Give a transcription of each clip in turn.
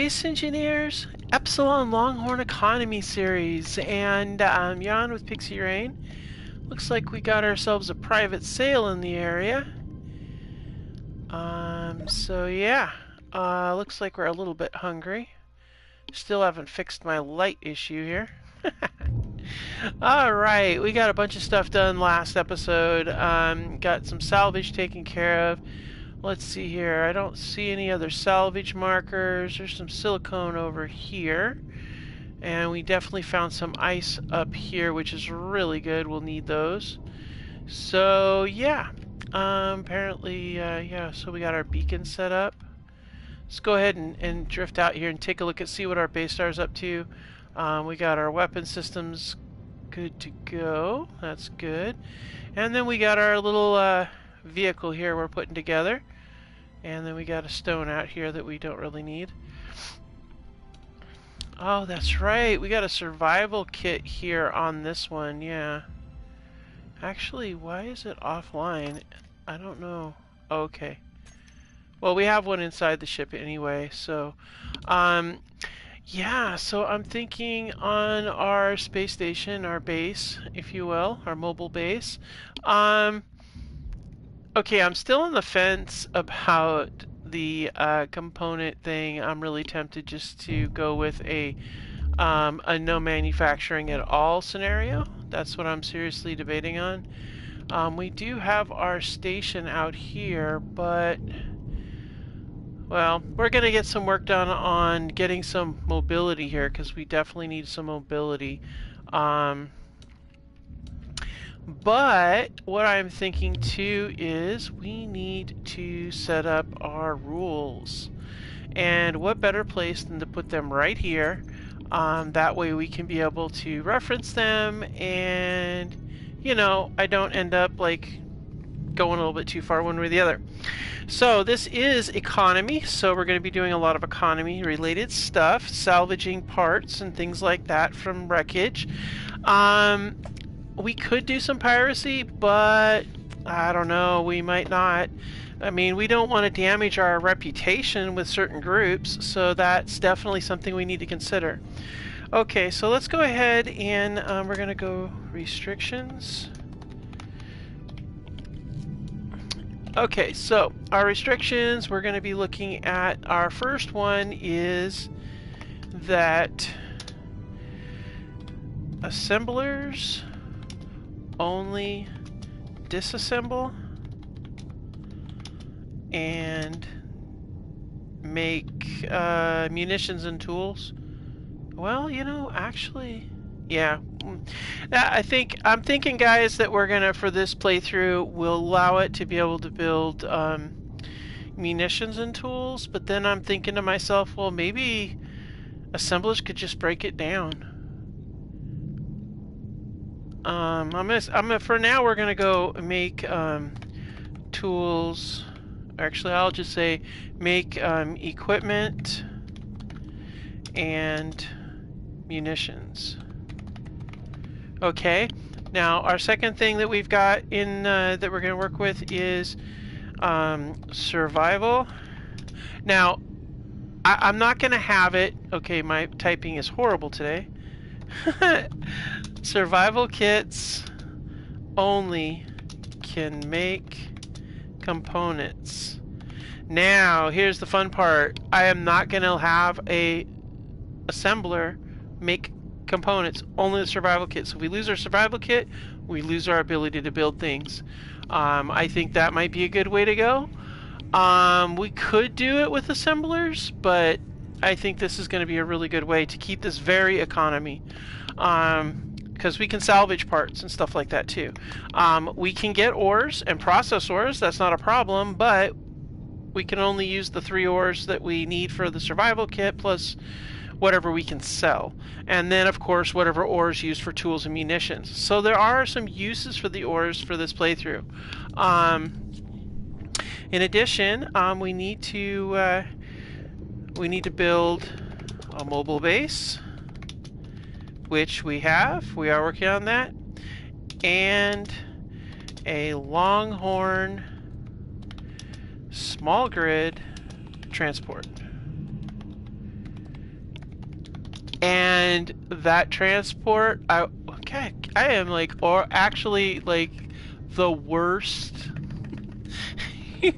Space Engineers Epsilon Longhorn Economy Series, and Jan with Pixie Rain. Looks like we got ourselves a private sale in the area. So yeah, looks like we're a little bit hungry. Still haven't fixed my light issue here. Alright, we got a bunch of stuff done last episode. Got some salvage taken care of. Let's see here. I don't see any other salvage markers. There's some silicone over here. And we definitely found some ice up here, which is really good. We'll need those. So, yeah. Apparently, yeah, so we got our beacon set up. Let's go ahead and drift out here and take a look and see what our base star is up to. We got our weapon systems good to go. That's good. And then we got our little vehicle here we're putting together. And then we got a stone out here that we don't really need. Oh, that's right. We got a survival kit here on this one, yeah. Actually, why is it offline? I don't know. Okay. Well, we have one inside the ship anyway, so... yeah, so I'm thinking on our space station, our base, if you will, our mobile base. Okay, I'm still on the fence about the component thing. I'm really tempted just to go with a no manufacturing at all scenario. That's what I'm seriously debating on. We do have our station out here, but... well, we're going to get some work done on getting some mobility here, because we definitely need some mobility. But what I'm thinking too is we need to set up our rules. And what better place than to put them right here. That way we can be able to reference them, and, you know, I don't end up like going a little bit too far one way or the other. So this is economy, so we're going to be doing a lot of economy related stuff, salvaging parts and things like that from wreckage. We could do some piracy, but I don't know, we might not. I mean, we don't want to damage our reputation with certain groups, so that's definitely something we need to consider. Okay, so let's go ahead and we're going to go restrictions. Okay, so our restrictions, we're going to be looking at, our first one is that assemblers only disassemble and make munitions and tools. Well, you know, actually, yeah. I'm thinking, guys, that we're gonna, for this playthrough, we'll allow it to be able to build munitions and tools, but then I'm thinking to myself, well, maybe assemblers could just break it down. For now, we're gonna go make tools. Actually, I'll just say make equipment and munitions. Okay. Now, our second thing that we've got in that we're gonna work with is survival. Now, I'm not gonna have it. Okay, my typing is horrible today. Survival kits only can make components. Now, here's the fun part. I am not going to have a assembler make components, only the survival kit. So if we lose our survival kit, we lose our ability to build things. I think that might be a good way to go. We could do it with assemblers, but I think this is going to be a really good way to keep this very economy. Because we can salvage parts and stuff like that too. We can get ores and process ores, that's not a problem, but we can only use the 3 ores that we need for the survival kit, plus whatever we can sell. And then, of course, whatever ores used for tools and munitions. So there are some uses for the ores for this playthrough. In addition, we need to build a mobile base, which we have. We are working on that. And a Longhorn small grid transport. And that transport, okay, I am like, or actually like the worst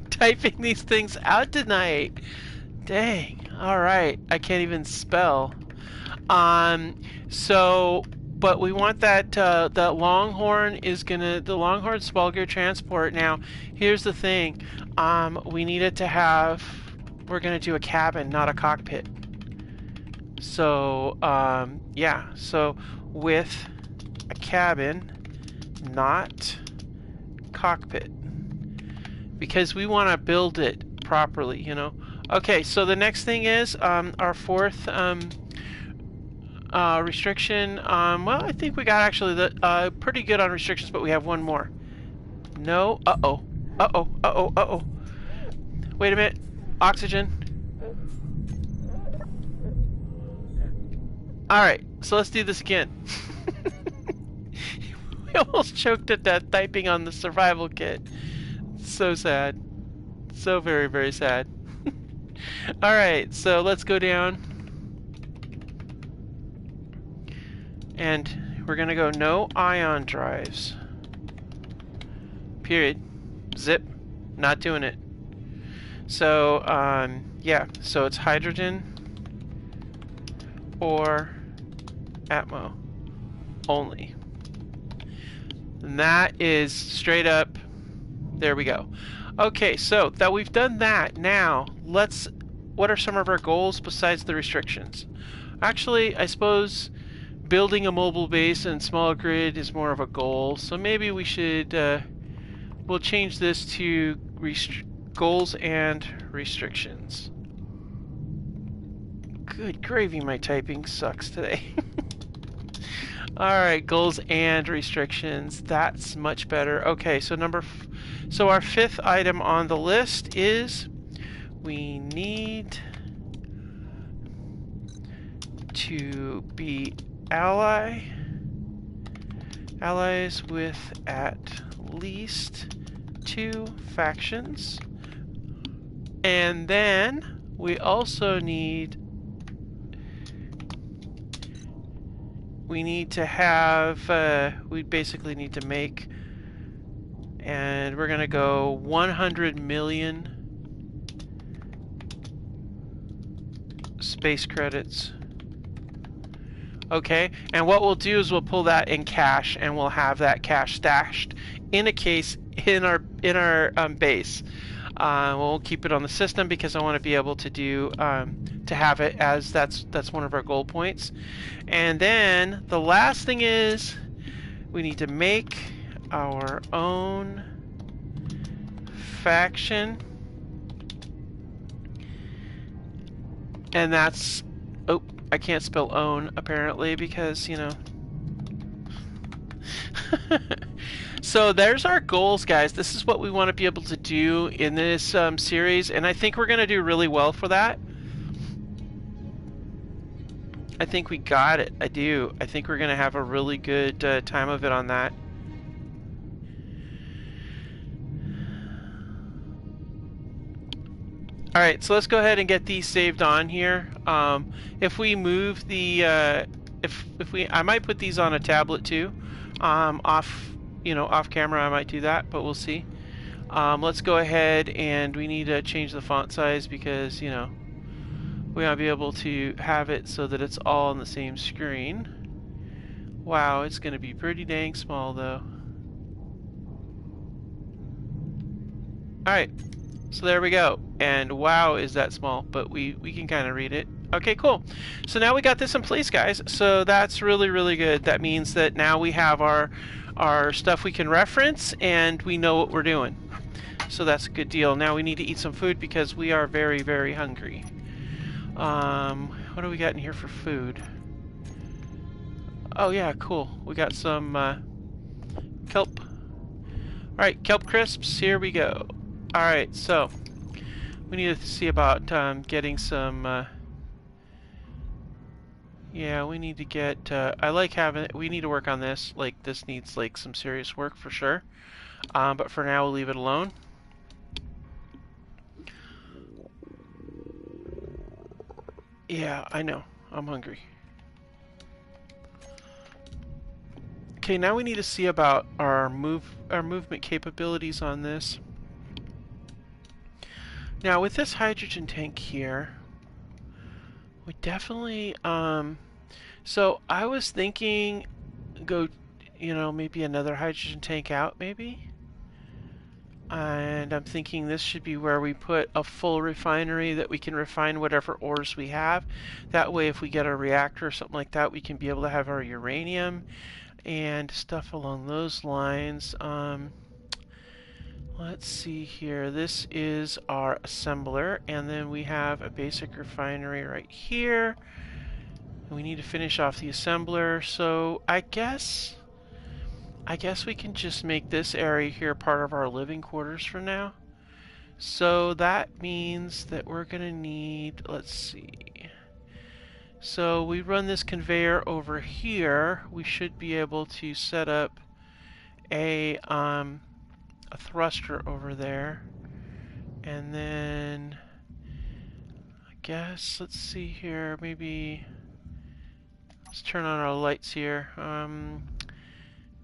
typing these things out tonight. Dang. All right, I can't even spell. So, but we want that that Longhorn is gonna the Longhorn small gear transport. Now, here's the thing. We need it to have. We're gonna do a cabin, not a cockpit. So, yeah. So, with a cabin, not cockpit, because we want to build it properly. You know. Okay. So the next thing is our fourth restriction. Well, I think we got actually the pretty good on restrictions, but we have one more. No. Uh-oh. Uh-oh. Uh-oh. Uh-oh. Wait a minute. Oxygen. Alright, so let's do this again. We almost choked at that typing on the survival kit. So sad. So very, very sad. Alright, so let's go down. And we're gonna go no ion drives. Period. Zip. Not doing it. So, yeah, so it's hydrogen or Atmo only. And that is straight up, there we go. Okay, so that we've done that, now what are some of our goals besides the restrictions? Actually, I suppose building a mobile base and small grid is more of a goal, so maybe we should, we'll change this to goals and restrictions. Good gravy, my typing sucks today. Alright, goals and restrictions. That's much better. Okay, so so our fifth item on the list is we need to be allies with at least 2 factions. And then we also need to have we basically need to make, and we're gonna go 100 million space credits. Okay, and what we'll do is we'll pull that in cash, and we'll have that cash stashed in a case in our base. We'll keep it on the system because I want to be able to do to have it as that's one of our goal points. And then the last thing is we need to make our own faction, and that's, oh, I can't spell own apparently because, you know. So there's our goals, guys. This is what we want to be able to do in this series, and I think we're going to do really well for that. I think we got it. I do. I think we're going to have a really good time of it on that. Alright, so let's go ahead and get these saved on here. If we move the, I might put these on a tablet too. Off camera I might do that, but we'll see. Let's go ahead, and we need to change the font size because, you know, we want to be able to have it so that it's all on the same screen. Wow, it's going to be pretty dang small though. Alright, so there we go. And wow, is that small, but we can kind of read it. Okay, cool. So now we got this in place, guys. So that's really, really good. That means that now we have our stuff we can reference, and we know what we're doing. So that's a good deal. Now we need to eat some food because we are very, very hungry. What do we got in here for food? Oh yeah, cool. We got some kelp. Alright, kelp crisps, here we go. Alright, so we need to see about getting some yeah, we need to get I like having it. We need to work on this. Like, this needs like some serious work for sure. But for now we'll leave it alone. Yeah, I know. I'm hungry. Okay, now we need to see about our movement capabilities on this. Now with this hydrogen tank here, we definitely so I was thinking go, you know, maybe another hydrogen tank out maybe. And I'm thinking this should be where we put a full refinery that we can refine whatever ores we have. That way if we get a reactor or something like that, we can be able to have our uranium and stuff along those lines. Let's see here. This is our assembler, and then we have a basic refinery right here. And we need to finish off the assembler, so I guess we can just make this area here part of our living quarters for now. So that means that we're gonna need, let's see. So we run this conveyor over here. We should be able to set up a thruster over there. And then I guess, let's see here, maybe let's turn on our lights here.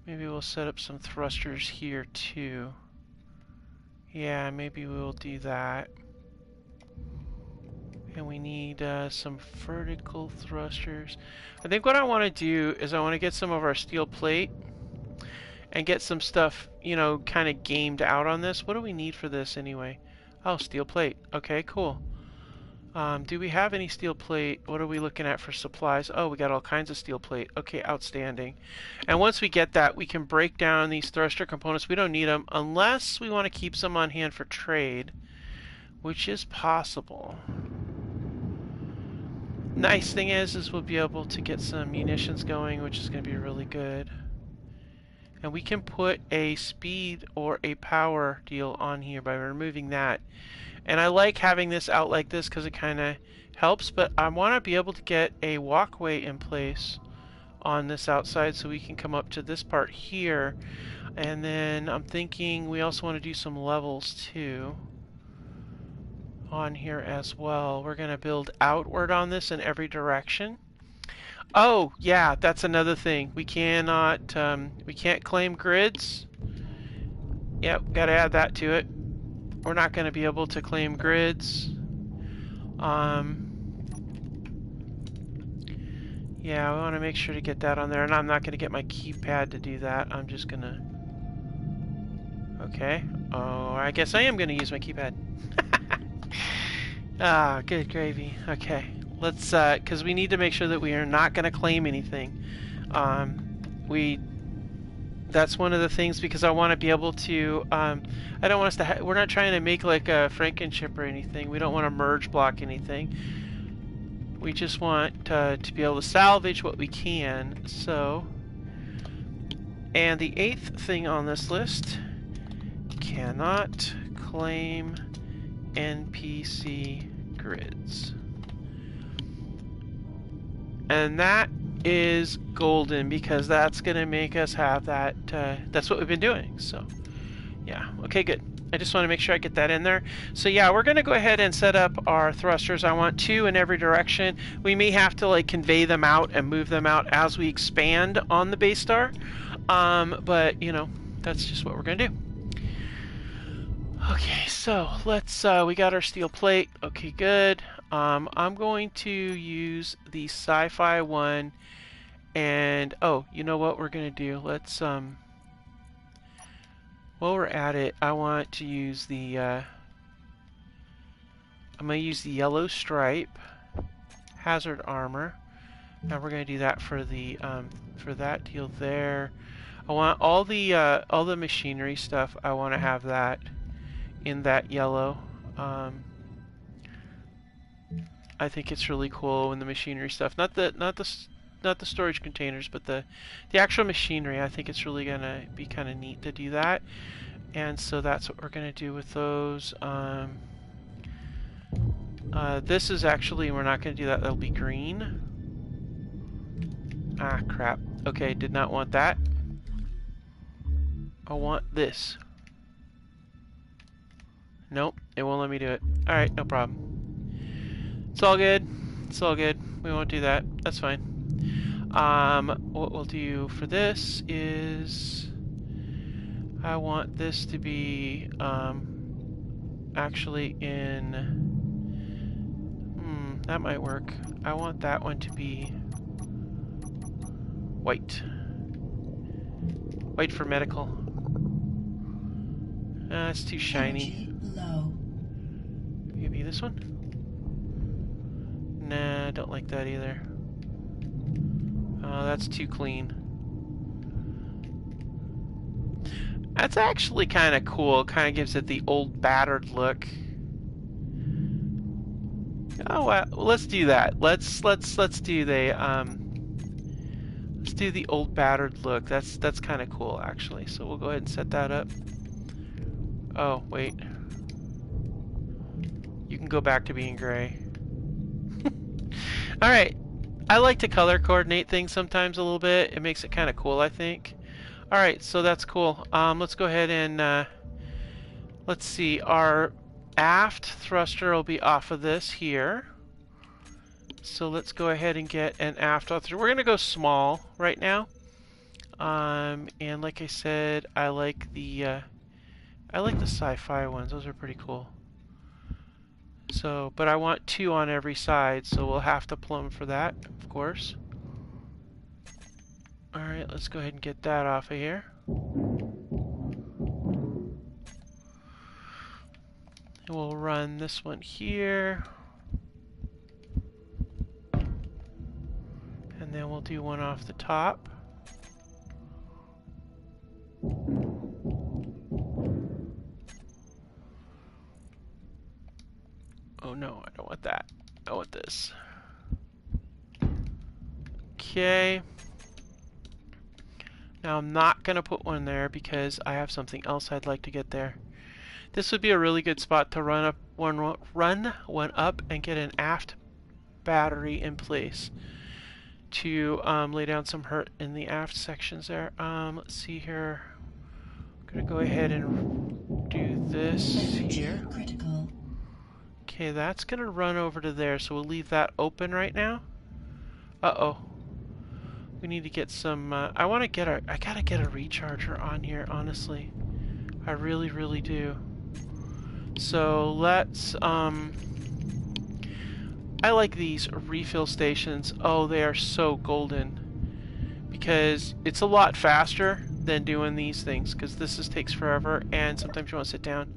Maybe we'll set up some thrusters here too. Yeah, maybe we'll do that. And we need some vertical thrusters. I think what I want to do is I want to get some of our steel plate and get some stuff, you know, kind of gamed out on this. What do we need for this anyway? Oh, steel plate. Okay, cool. Do we have any steel plate? What are we looking at for supplies? Oh, we got all kinds of steel plate. Okay, outstanding. And once we get that, we can break down these thruster components. We don't need them unless we want to keep some on hand for trade, which is possible. Nice thing is we'll be able to get some munitions going, which is going to be really good. And we can put a speed or a power deal on here by removing that. And I like having this out like this because it kind of helps, but I want to be able to get a walkway in place on this outside so we can come up to this part here. And then I'm thinking we also want to do some levels too on here as well. We're going to build outward on this in every direction. Oh, yeah, that's another thing. We cannot, we can't claim grids. Yep, got to add that to it. We're not going to be able to claim grids. Yeah, we want to make sure to get that on there, and I'm not going to get my keypad to do that. I'm just going to... Okay. Oh, I guess I am going to use my keypad. Ah, good gravy. Okay. Let's, because we need to make sure that we are not going to claim anything. That's one of the things, because I want to be able to, I don't want us to, we're not trying to make like a Frankenship or anything. We don't want to merge block anything. We just want to be able to salvage what we can. So, and the 8th thing on this list, cannot claim NPC grids. And that is golden, because that's going to make us have that, that's what we've been doing. So yeah, okay, good. I just want to make sure I get that in there. So yeah, we're going to go ahead and set up our thrusters. I want 2 in every direction. We may have to like convey them out and move them out as we expand on the base star, but you know, that's just what we're going to do. Okay, so let's, we got our steel plate. Okay, good. I'm going to use the sci-fi one. And, oh, you know what we're going to do? Let's, while we're at it, I want to use the, I'm going to use the yellow stripe hazard armor. Now we're going to do that for the, for that deal there. I want all the machinery stuff, I want to have that in that yellow. I think it's really cool when the machinery stuff, not the storage containers, but the actual machinery. I think it's really gonna be kind of neat to do that, and so that's what we're gonna do with those. This is actually, we're not gonna do that. That'll be green. Ah, crap. Okay, did not want that. I want this. Nope, it won't let me do it. Alright, no problem. It's all good. It's all good. We won't do that. That's fine. What we'll do for this is I want this to be actually in that might work. I want that one to be white. White for medical. It's too shiny. Low. Maybe this one? Nah, I don't like that either. That's too clean. That's actually kind of cool. Kind of gives it the old battered look. Oh well, let's do that. Let's do the old battered look. That's kind of cool actually. So we'll go ahead and set that up. Oh wait, you can go back to being gray. All right, I like to color coordinate things sometimes a little bit. It makes it kind of cool, I think. All right, so that's cool. Let's go ahead and let's see. Our aft thruster will be off of this here. So let's go ahead and get an aft thruster. We're gonna go small right now. And like I said, I like the sci-fi ones. Those are pretty cool. So, but I want 2 on every side, so we'll have to plumb for that, of course. All right, let's go ahead and get that off of here. And we'll run this one here. And then we'll do one off the top. Oh no, I don't want that. I want this. Okay. Now I'm not going to put one there because I have something else I'd like to get there. This would be a really good spot to run one up and get an aft battery in place to lay down some hurt in the aft sections there. Let's see here. I'm going to go ahead and do this here. Critical. Okay, that's going to run over to there, so we'll leave that open right now. Uh-oh. We need to get some, I gotta get a recharger on here, honestly. I really, really do. So let's, I like these refill stations. Oh, they are so golden. Because it's a lot faster than doing these things, because this takes forever, and sometimes you want to sit down.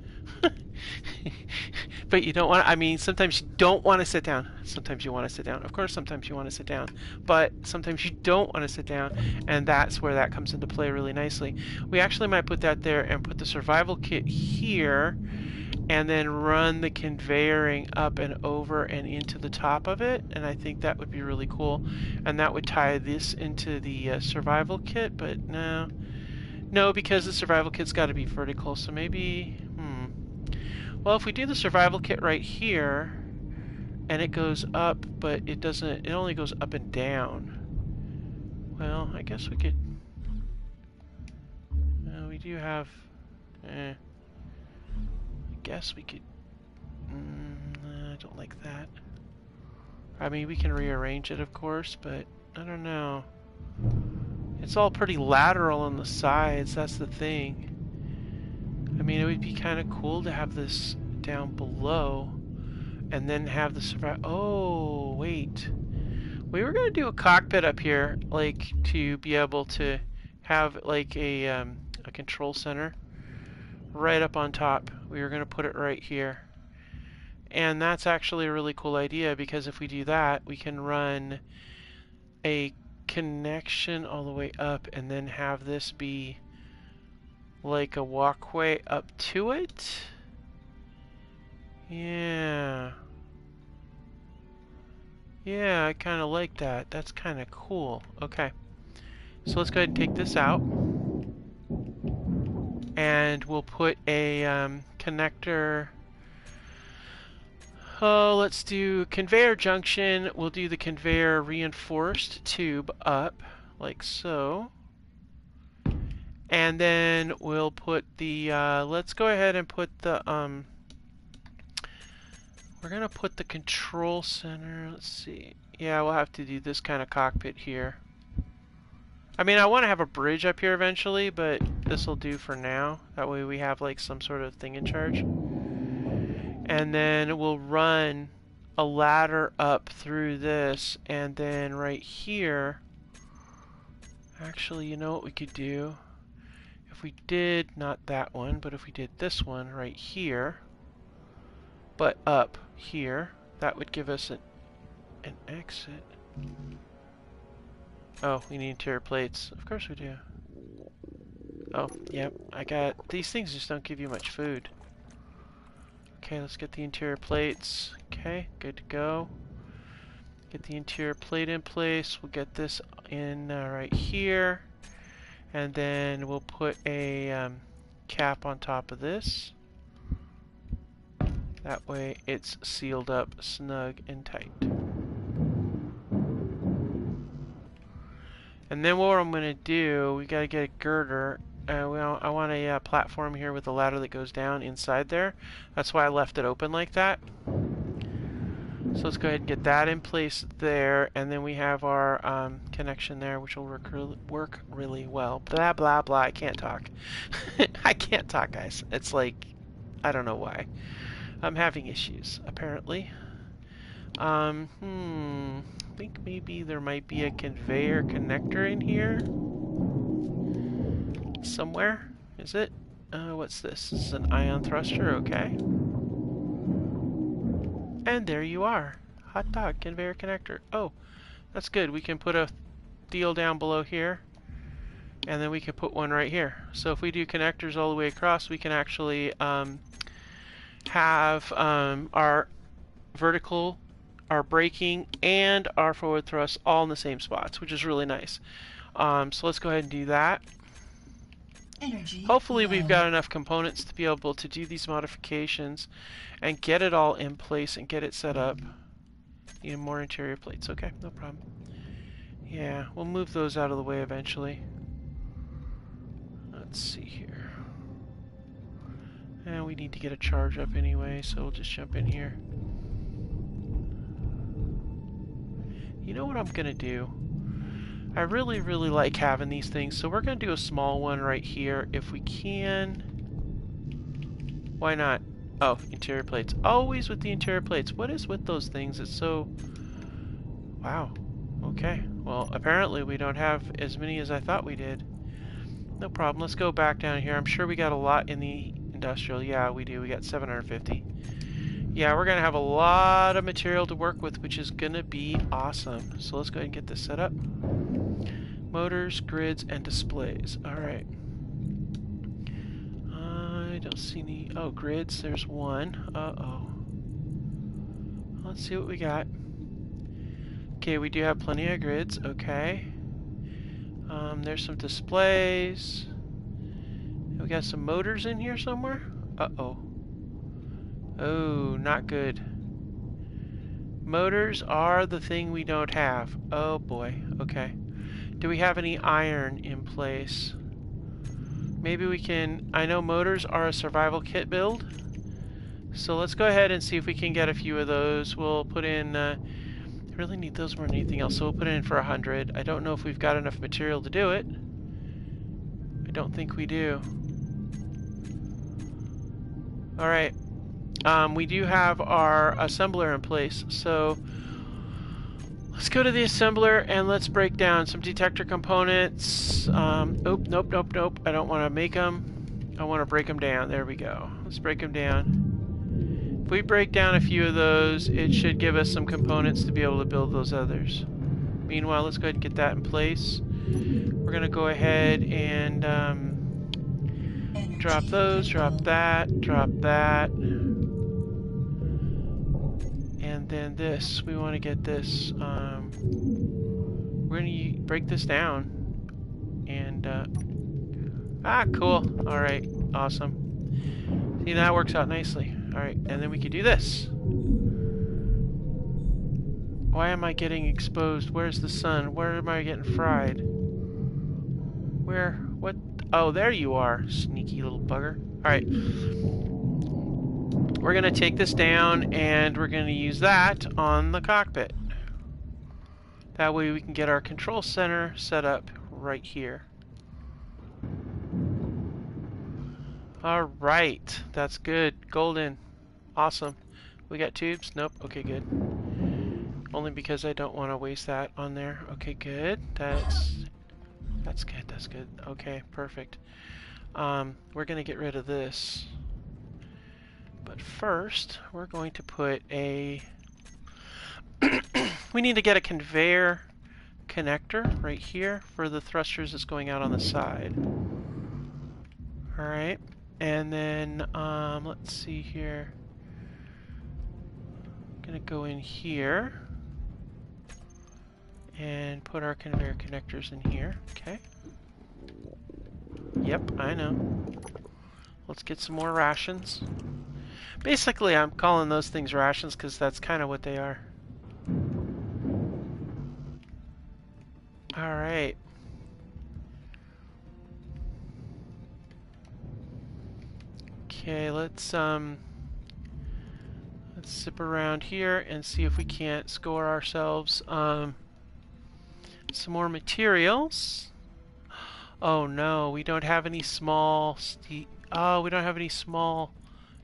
But you don't want to, I mean, sometimes you don't want to sit down. Sometimes you want to sit down. Of course, sometimes you want to sit down. But sometimes you don't want to sit down, and that's where that comes into play really nicely. We actually might put that there and put the survival kit here, and then run the conveying up and over and into the top of it, and I think that would be really cool. And that would tie this into the survival kit, but no, because the survival kit's got to be vertical, so maybe, well, if we do the survival kit right here, and it goes up, but it doesn't, it only goes up and down. Well, I guess we could, we do have, I guess we could, I don't like that. I mean, we can rearrange it, of course, but I don't know. It's all pretty lateral on the sides, that's the thing. I mean, it would be kind of cool to have this down below and then have the survival. Oh, wait. We were going to do a cockpit up here, like, to be able to have, like, a control center right up on top. We were going to put it right here. And that's actually a really cool idea, because if we do that, we can run a connection all the way up and then have this be like a walkway up to it. Yeah, I kind of like that. That's kind of cool. Okay, so let's go ahead and take this out, and we'll put a connector. Oh, let's do conveyor junction. We'll do the conveyor reinforced tube up like so. And then we'll put the, let's go ahead and put the, we're going to put the control center, let's see. Yeah, we'll have to do this kind of cockpit here. I mean, I want to have a bridge up here eventually, but this will do for now. That way we have like some sort of thing in charge. And then we'll run a ladder up through this, and then right here, actually, you know what we could do? If we did, not that one, but if we did this one right here, but up here, that would give us an exit. Oh, we need interior plates. Of course we do. Oh, yep, I got... These things just don't give you much food. Okay, let's get the interior plates. Okay, good to go. Get the interior plate in place. We'll get this in right here. And then we'll put a cap on top of this. That way it's sealed up snug and tight. And then what I'm going to do, we got to get a girder. I want a platform here with a ladder that goes down inside there. That's why I left it open like that. So let's go ahead and get that in place there, and then we have our connection there, which will work really well. Blah, blah, blah. I can't talk. I can't talk, guys. It's like, I don't know why. I'm having issues, apparently. I think maybe there might be a conveyor connector in here. Somewhere. Is it? What's this? This is an ion thruster, okay. And there you are. Hot dog conveyor connector. Oh, that's good. We can put a deal down below here, and then we can put one right here. So if we do connectors all the way across, we can actually have our vertical, our braking, and our forward thrust all in the same spots, which is really nice. So let's go ahead and do that. Hopefully we've got enough components to be able to do these modifications and get it all in place and get it set up. Need more interior plates. Okay, no problem. Yeah, we'll move those out of the way eventually. Let's see here. And we need to get a charge up anyway, so we'll just jump in here. You know what I'm gonna do? I really like having these things, so we're going to do a small one right here if we can. Why not? Oh, interior plates. Always with the interior plates. What is with those things? It's so... Wow. Okay. Well, apparently we don't have as many as I thought we did. No problem. Let's go back down here. I'm sure we got a lot in the industrial. Yeah, we do. We got 750. Yeah, we're going to have a lot of material to work with, which is going to be awesome. So let's go ahead and get this set up. Motors, grids, and displays. Alright. I don't see any... Oh, grids. There's one. Uh-oh. Let's see what we got. Okay, we do have plenty of grids. Okay. There's some displays. We got some motors in here somewhere. Uh-oh. Oh, not good. Motors are the thing we don't have. Oh, boy. Okay. Do we have any iron in place? Maybe we can... I know motors are a survival kit build. So let's go ahead and see if we can get a few of those. We'll put in... I really need those more than anything else, so we'll put in for 100. I don't know if we've got enough material to do it. I don't think we do. Alright. We do have our assembler in place, so... Let's go to the assembler and let's break down some detector components. Oh, nope. I don't want to make them. I want to break them down. There we go. Let's break them down. If we break down a few of those, it should give us some components to be able to build those others. Meanwhile, let's go ahead and get that in place. We're going to go ahead and drop those, drop that. And then this, we want to get this, we're going to break this down, and, cool, alright, awesome. See, that works out nicely. Alright, and then we can do this. Why am I getting exposed? Where's the sun? Where am I getting fried? Where? What? Oh, there you are, sneaky little bugger. Alright. We're going to take this down, and we're going to use that on the cockpit. That way we can get our control center set up right here. Alright, that's good. Golden. Awesome. We got tubes? Nope. Okay, good. Only because I don't want to waste that on there. Okay, good. That's good. That's good. Okay, perfect. We're going to get rid of this. But first, we're going to put a... we need to get a conveyor connector right here for the thrusters that's going out on the side. Alright. And then, let's see here. I'm going to go in here and put our conveyor connectors in here. Okay. Yep, I know. Let's get some more rations. Basically, I'm calling those things rations because that's kind of what they are. Alright. Okay, let's zip around here and see if we can't score ourselves some more materials. Oh no, we don't have any small we don't have any small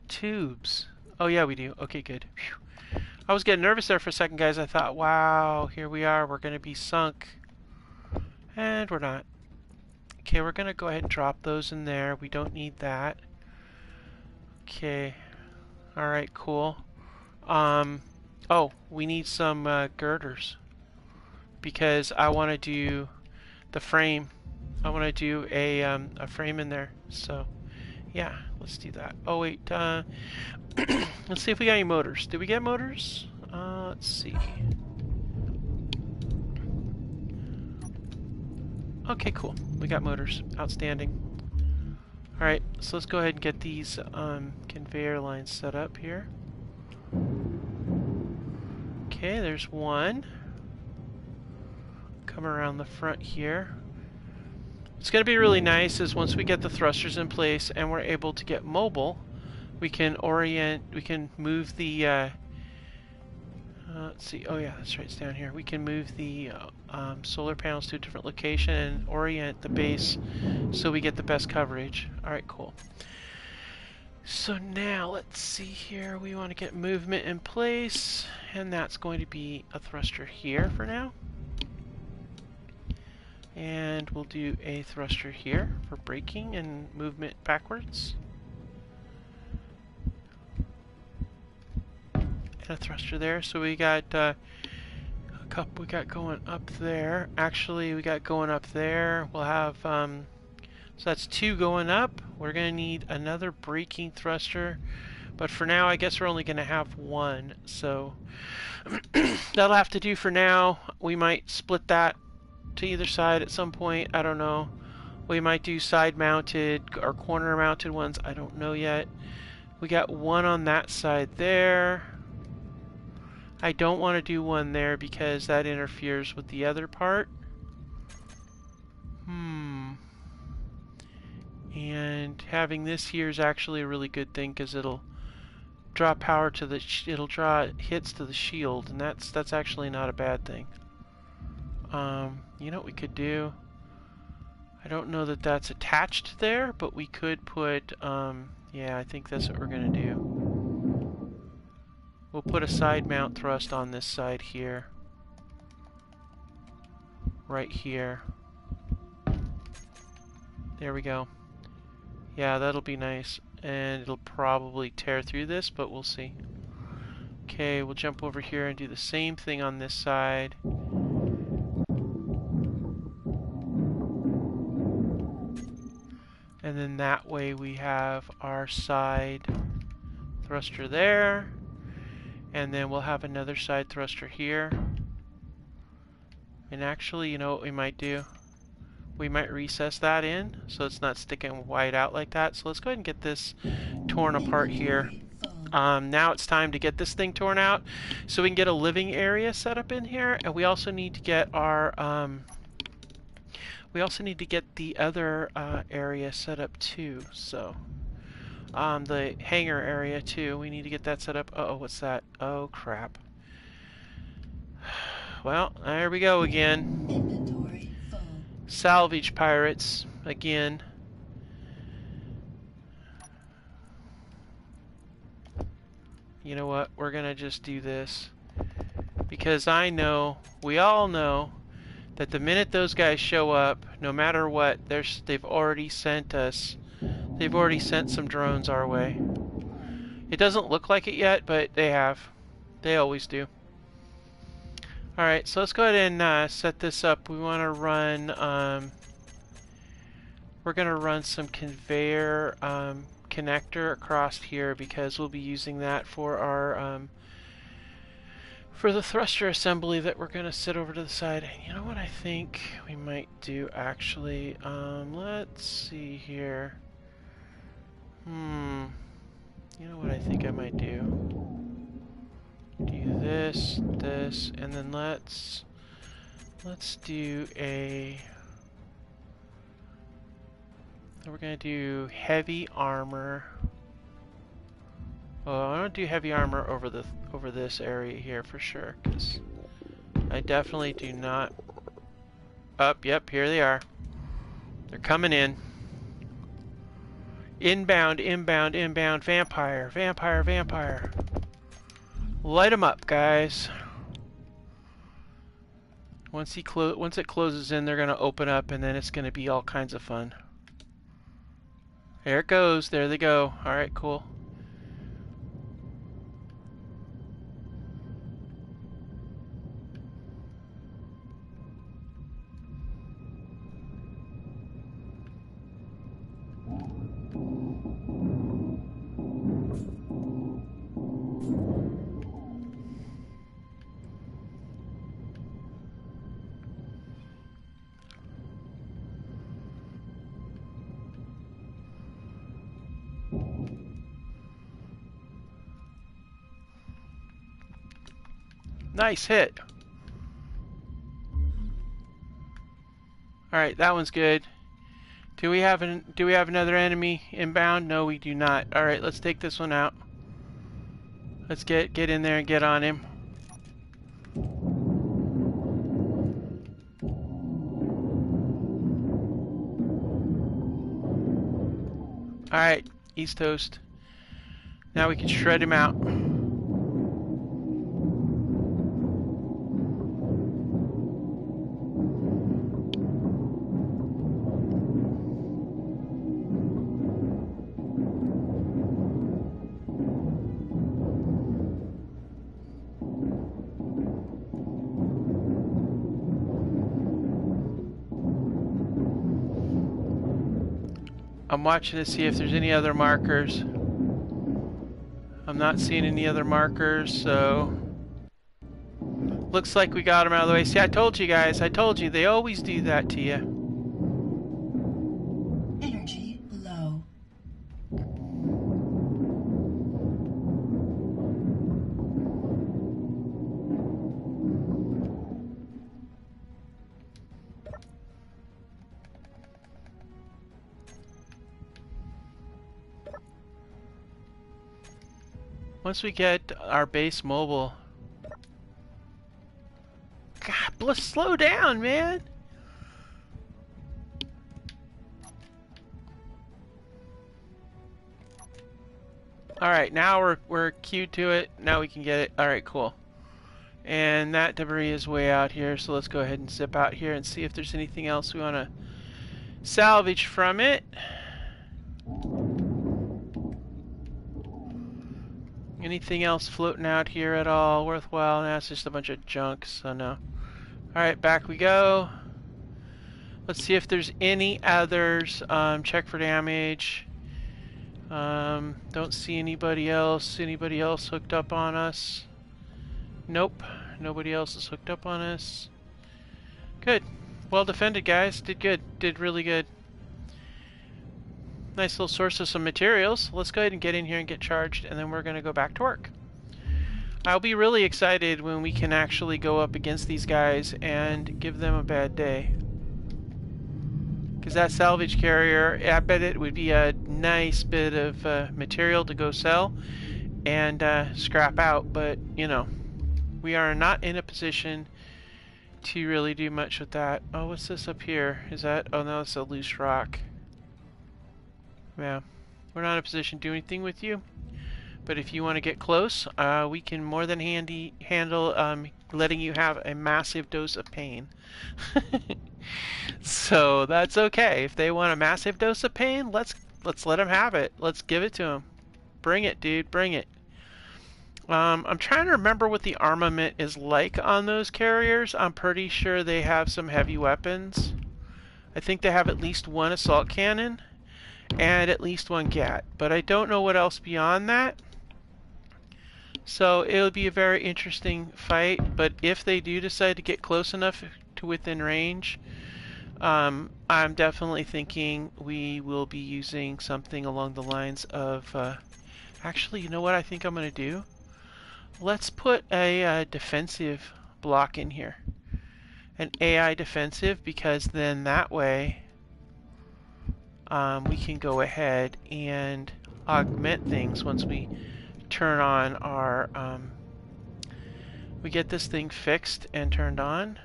tubes. Oh yeah, we do. Okay, good. Whew. I was getting nervous there for a second, guys. I thought, wow, here we are. We're going to be sunk. And we're not. Okay, we're going to go ahead and drop those in there. We don't need that. Okay. Alright, cool. Oh, we need some girders. Because I want to do the frame. I want to do a frame in there. So, yeah, let's do that. Oh, wait. Let's see if we got any motors. Did we get motors? Let's see. Okay, cool. We got motors. Outstanding. Alright, so let's go ahead and get these conveyor lines set up here. Okay, there's one. Come around the front here. What's going to be really nice is once we get the thrusters in place and we're able to get mobile, we can move the, let's see, oh yeah, that's right, it's down here. We can move the solar panels to a different location and orient the base so we get the best coverage. Alright, cool. So now, let's see here, we want to get movement in place, and that's going to be a thruster here for now. And we'll do a thruster here for braking and movement backwards. And a thruster there. So we got a couple we got going up there. Actually, we got going up there. We'll have so that's two going up. We're going to need another braking thruster. But for now, I guess we're only going to have one. So that'll have to do for now. We might split that to either side at some point. I don't know. We might do side mounted or corner mounted ones. I don't know yet. We got one on that side there. I don't want to do one there because that interferes with the other part. And having this here is actually a really good thing because it'll draw power to the it'll draw hits to the shield, and that's actually not a bad thing. You know what we could do? I don't know that that's attached there, but we could put, yeah, I think that's what we're going to do. We'll put a side mount thrust on this side here. Right here. There we go. Yeah, that'll be nice. And it'll probably tear through this, but we'll see. Okay, we'll jump over here and do the same thing on this side. And then that way we have our side thruster there. And then we'll have another side thruster here. And actually, you know what we might do? We might recess that in so it's not sticking wide out like that. So let's go ahead and get this torn apart here. Now it's time to get this thing torn out so we can get a living area set up in here. And we also need to get our the other area set up too. So the hangar area too. We need to get that set up. Uh-oh, what's that? Oh crap. Well, there we go again. Inventory full. salvage pirates again. You know what? We're gonna just do this. Because I know, we all know, that the minute those guys show up, no matter what, they've already sent some drones our way. It doesn't look like it yet, but they have. They always do. Alright, so let's go ahead and set this up. We want to run, we're going to run some conveyor connector across here because we'll be using that for our, for the thruster assembly that we're going to sit over to the side. And you know what I think we might do actually? Let's see here. You know what I think I might do? Do this, this, and then let's do a... We're gonna do heavy armor. Well, I don't do heavy armor over this area here for sure, because I definitely do not. Yep, here they are. They're coming in. Inbound, inbound, inbound. Vampire, vampire, vampire. Light them up, guys. Once it closes in, they're gonna open up, and then it's gonna be all kinds of fun. There it goes. There they go. All right, cool. Nice hit. All right, that one's good. Do we have another enemy inbound? No, we do not. All right, let's take this one out. Let's get in there and get on him. All right, he's toast. Now we can shred him out. I'm watching to see if there's any other markers. I'm not seeing any other markers, so... Looks like we got them out of the way. See, I told you guys. I told you. They always do that to you. Energy low. Once we get our base mobile... God, slow down, man! Alright, now we're queued to it. Now we can get it. Alright, cool. And that debris is way out here, so let's go ahead and zip out here and see if there's anything else we want to salvage from it. Anything else floating out here at all worthwhile? Nah, it's just a bunch of junk, so no. Alright, back we go. Let's see if there's any others. Check for damage. Don't see anybody else. Anybody else hooked up on us? Nope. Nobody else is hooked up on us. Good. Well defended, guys. Did good. Did really good. Nice little source of some materials. Let's go ahead and get in here and get charged, and then we're going to go back to work. I'll be really excited when we can actually go up against these guys and give them a bad day. Because that salvage carrier, I bet it would be a nice bit of material to go sell and scrap out, but, you know, we are not in a position to really do much with that. Oh, what's this up here? Is that... Oh, no, it's a loose rock. Yeah. We're not in a position to do anything with you. But if you want to get close, we can more than handle letting you have a massive dose of pain. So that's okay. If they want a massive dose of pain, let's let them have it. Let's give it to them. Bring it, dude. Bring it. I'm trying to remember what the armament is like on those carriers. I'm pretty sure they have some heavy weapons. I think they have at least one assault cannon and at least one GAT, but I don't know what else beyond that. So it'll be a very interesting fight, but if they do decide to get close enough to within range, I'm definitely thinking we will be using something along the lines of... actually, you know what I think I'm going to do? Let's put a defensive block in here. An AI defensive, because then that way we can go ahead and augment things once we turn on our... we get this thing fixed and turned on.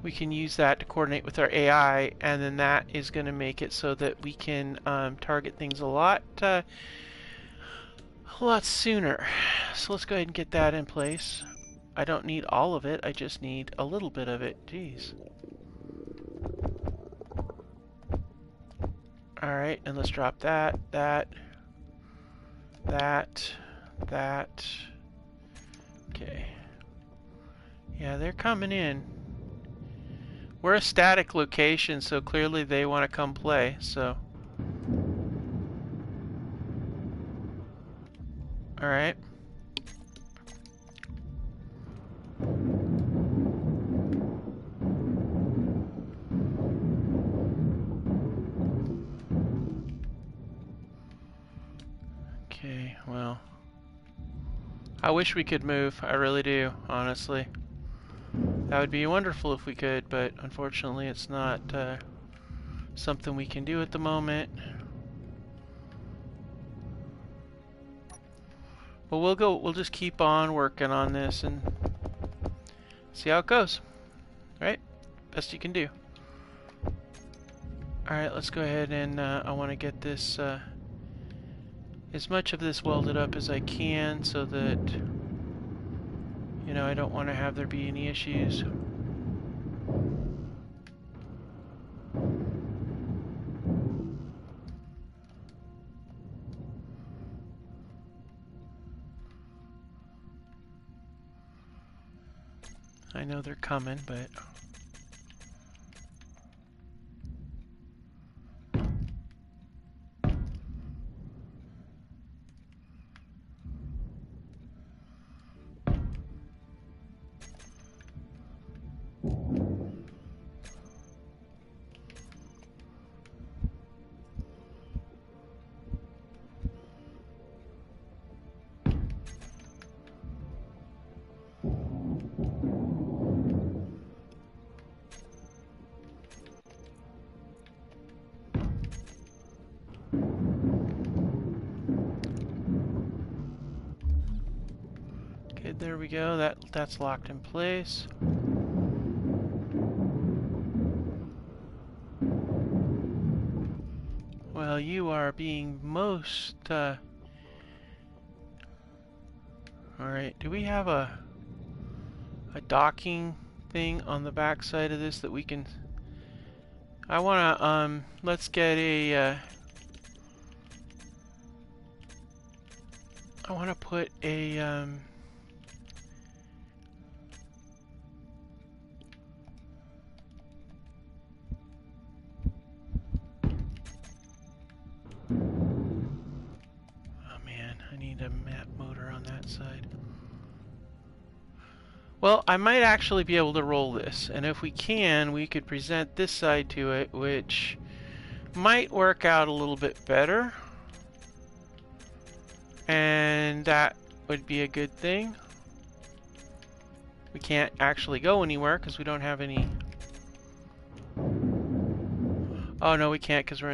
We can use that to coordinate with our AI, and then that is going to make it so that we can target things a lot sooner. So let's go ahead and get that in place. I don't need all of it, I just need a little bit of it. Jeez. Alright, and let's drop that. Okay. Yeah, they're coming in. We're a static location, so clearly they want to come play, so... Alright. Okay, well... I wish we could move, I really do, honestly. That would be wonderful if we could, but unfortunately it's not something we can do at the moment. But we'll just keep on working on this and see how it goes. Right? Best you can do. Alright, let's go ahead and I want to get this as much of this welded up as I can so that, you know, I don't want to have there be any issues. I know they're coming, but... Okay, there we go. That's locked in place. Well, you are being most... Alright, do we have a docking thing on the back side of this that we can... I wanna, let's get a, I wanna put a, oh man, I need a map motor on that side. Well, I might actually be able to roll this, and if we can, we could present this side to it, which might work out a little bit better. And that would be a good thing. We can't actually go anywhere because we don't have any... Oh no, we can't because we're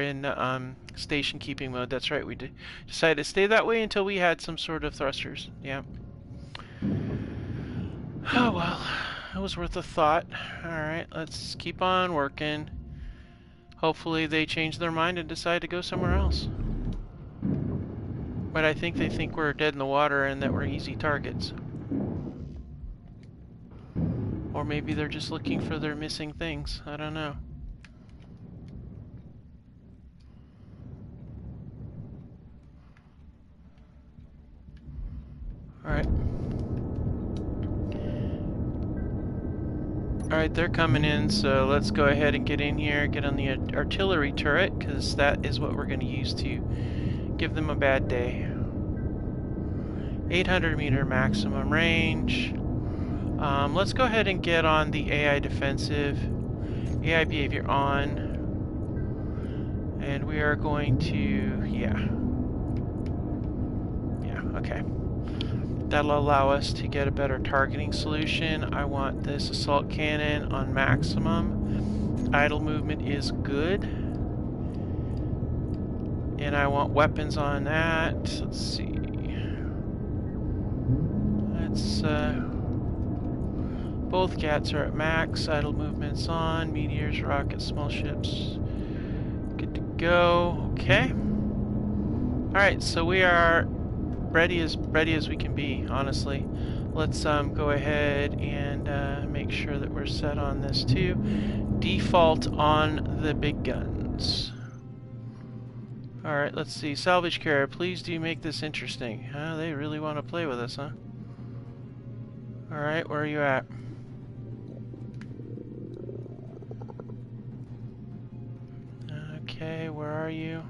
in station keeping mode. That's right. We decided to stay that way until we had some sort of thrusters. Yeah. Oh well. That was worth a thought. Alright, let's keep on working. Hopefully they change their mind and decide to go somewhere else. But I think they think we're dead in the water and that we're easy targets. Or maybe they're just looking for their missing things. I don't know. Alright. Alright, they're coming in, so let's go ahead and get in here, get on the artillery turret, because that is what we're going to use to give them a bad day. 800-meter maximum range. Let's go ahead and get on the AI defensive. AI behavior on. And we are going to, yeah, okay. That'll allow us to get a better targeting solution. I want this assault cannon on maximum. Idle movement is good. And I want weapons on that. Let's see. Let's, both cats are at max. Idle movement's on. Meteors, rockets, small ships. Good to go. Okay. Alright, so we are ready as we can be, honestly. Let's go ahead and make sure that we're set on this too. Default on the big guns. Alright, let's see. Salvage carrier, please do make this interesting. They really want to play with us, huh? Alright, where are you at? Okay, where are you?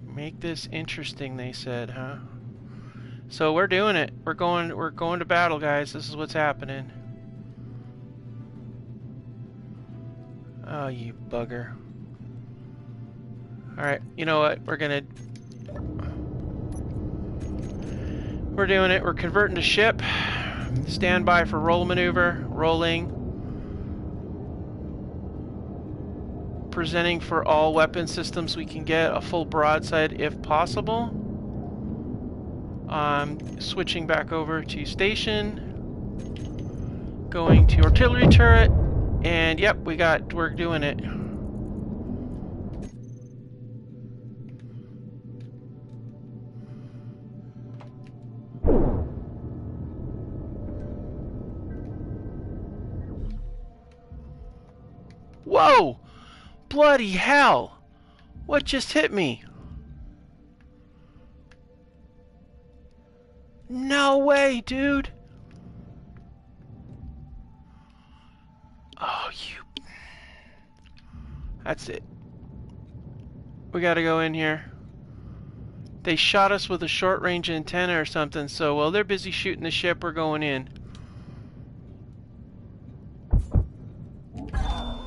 Make this interesting, they said, huh? So we're doing it. We're going to battle, guys. This is what's happening. Oh, you bugger. Alright, you know what? We're doing it. We're converting to ship. Stand by for roll maneuver. Rolling. Presenting for all weapon systems we can get. A full broadside if possible. Switching back over to station. Going to artillery turret. And yep, we're doing it. Whoa! Bloody hell! What just hit me? No way, dude! Oh, you... That's it. We gotta go in here. They shot us with a short-range antenna or something, so while they're busy shooting the ship, we're going in.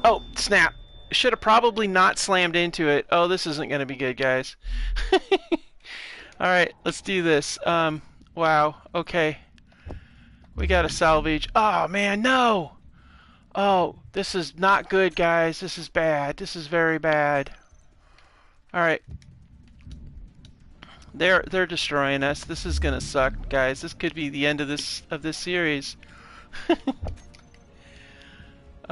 Oh, snap! Should have probably not slammed into it. Oh, this isn't going to be good, guys. Alright, let's do this. Wow, okay. We got to salvage. Oh, man, no! Oh, this is not good, guys. This is bad. This is very bad. Alright. They're destroying us. This is going to suck, guys. This could be the end of this series.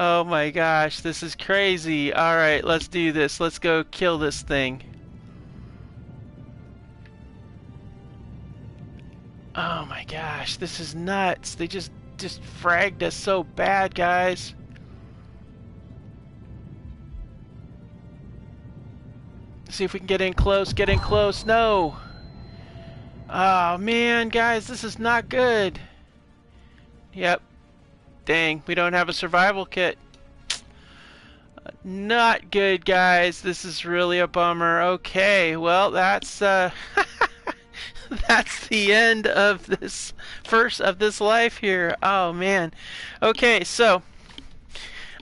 Oh my gosh, this is crazy. Alright, let's do this. Let's go kill this thing. Oh my gosh, this is nuts. They just fragged us so bad, guys. See if we can get in close. Get in close. No! Oh man, guys, this is not good. Yep. Dang, we don't have a survival kit. Not good, guys. This is really a bummer. Okay, well, that's that's the end of this life here. Oh man. Okay, so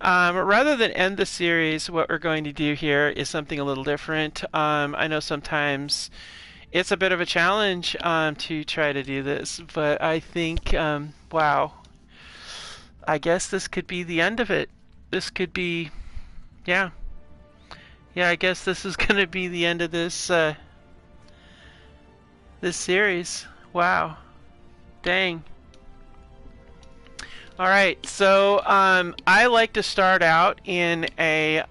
rather than end the series, what we're going to do here is something a little different. I know sometimes it's a bit of a challenge to try to do this, but I think wow. I guess this could be the end of it. This could be, yeah. Yeah, I guess this is going to be the end of this, this series. Wow. Dang. All right, so I like to start out in a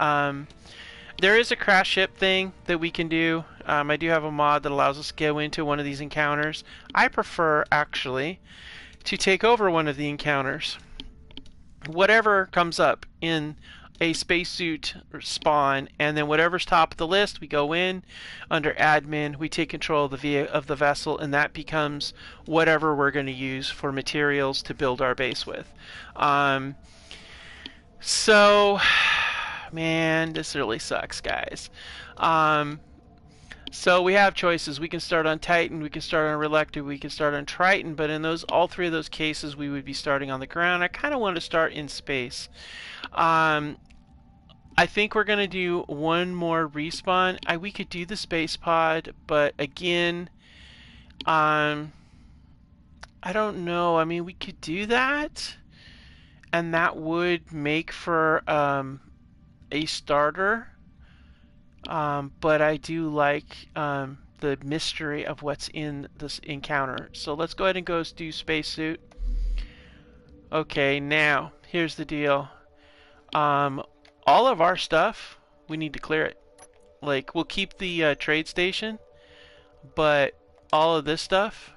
there is a crash ship thing that we can do. I do have a mod that allows us to go into one of these encounters. I prefer actually to take over one of the encounters. Whatever comes up in a spacesuit spawn, and then whatever's top of the list, we go in under admin, we take control of the vessel, and that becomes whatever we're going to use for materials to build our base with. Um, so, man, this really sucks, guys. Um, so we have choices. We can start on Titan, we can start on Relector, we can start on Triton, but in all three of those cases, we would be starting on the ground. I kind of want to start in space. I think we're going to do one more respawn. We could do the space pod, but again, I don't know. I mean, we could do that, and that would make for a starter. But I do like the mystery of what's in this encounter. So let's go ahead and go do spacesuit. Okay, now here's the deal. All of our stuff, we need to clear it. Like, we'll keep the trade station, but all of this stuff,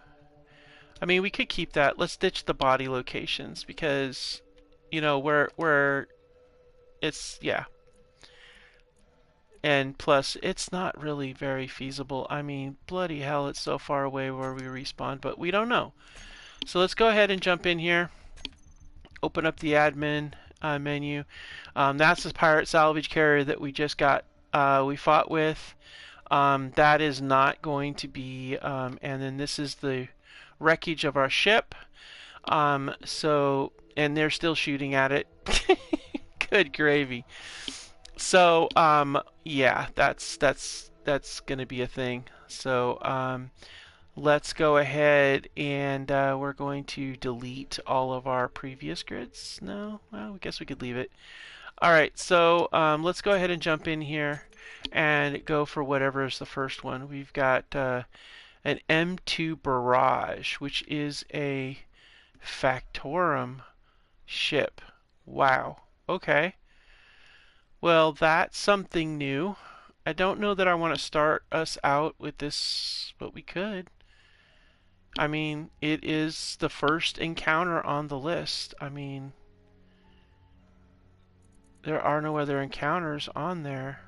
I mean, we could keep that. Let's ditch the body locations because, you know, yeah. And plus, it's not really very feasible. I mean, bloody hell, it's so far away where we respawn, but we don't know. So let's go ahead and jump in here. Open up the admin menu. That's the pirate salvage carrier that we just got. We fought with. That is not going to be. And then this is the wreckage of our ship. And they're still shooting at it. Good gravy. So yeah, that's going to be a thing. So let's go ahead and we're going to delete all of our previous grids. No? Well, I guess we could leave it. Alright, so let's go ahead and jump in here and go for whatever is the first one. We've got an M2 Barrage, which is a Factorum ship. Wow. Okay. Well, that's something new. I don't know that I want to start us out with this, but we could. I mean, it is the first encounter on the list. I mean, there are no other encounters on there.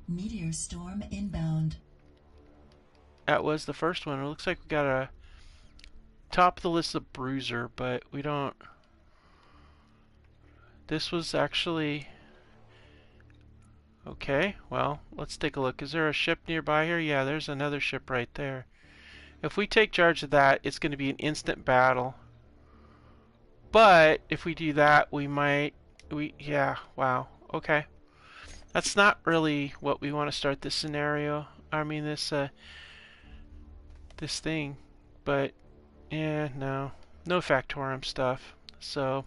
Meteor storm inbound. That was the first one. It looks like we got a top of the list of Bruiser, but we don't. This was actually. Okay, well, let's take a look. Is there a ship nearby here? Yeah, there's another ship right there. If we take charge of that, it's going to be an instant battle. But if we do that, yeah, wow, okay. That's not really what we want to start this scenario. I mean, this thing. But, yeah, no Factorum stuff. So,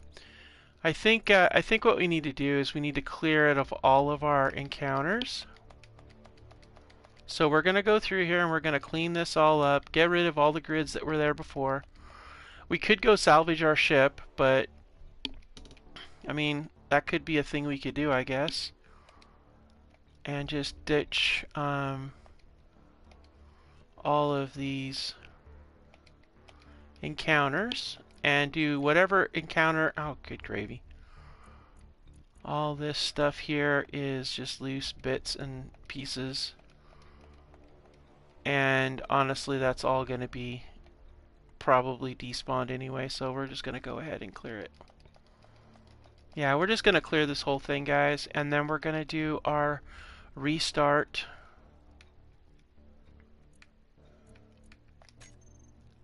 I think what we need to do is we need to clear it of all of our encounters. So we're going to go through here and we're going to clean this all up, get rid of all the grids that were there before. We could go salvage our ship, but I mean, that could be a thing we could do, I guess. And just ditch all of these encounters and do whatever encounter. Oh, good gravy. All this stuff here is just loose bits and pieces. And honestly, that's all going to be probably despawned anyway, so we're just going to go ahead and clear it. Yeah, we're just going to clear this whole thing, guys, and then we're going to do our restart.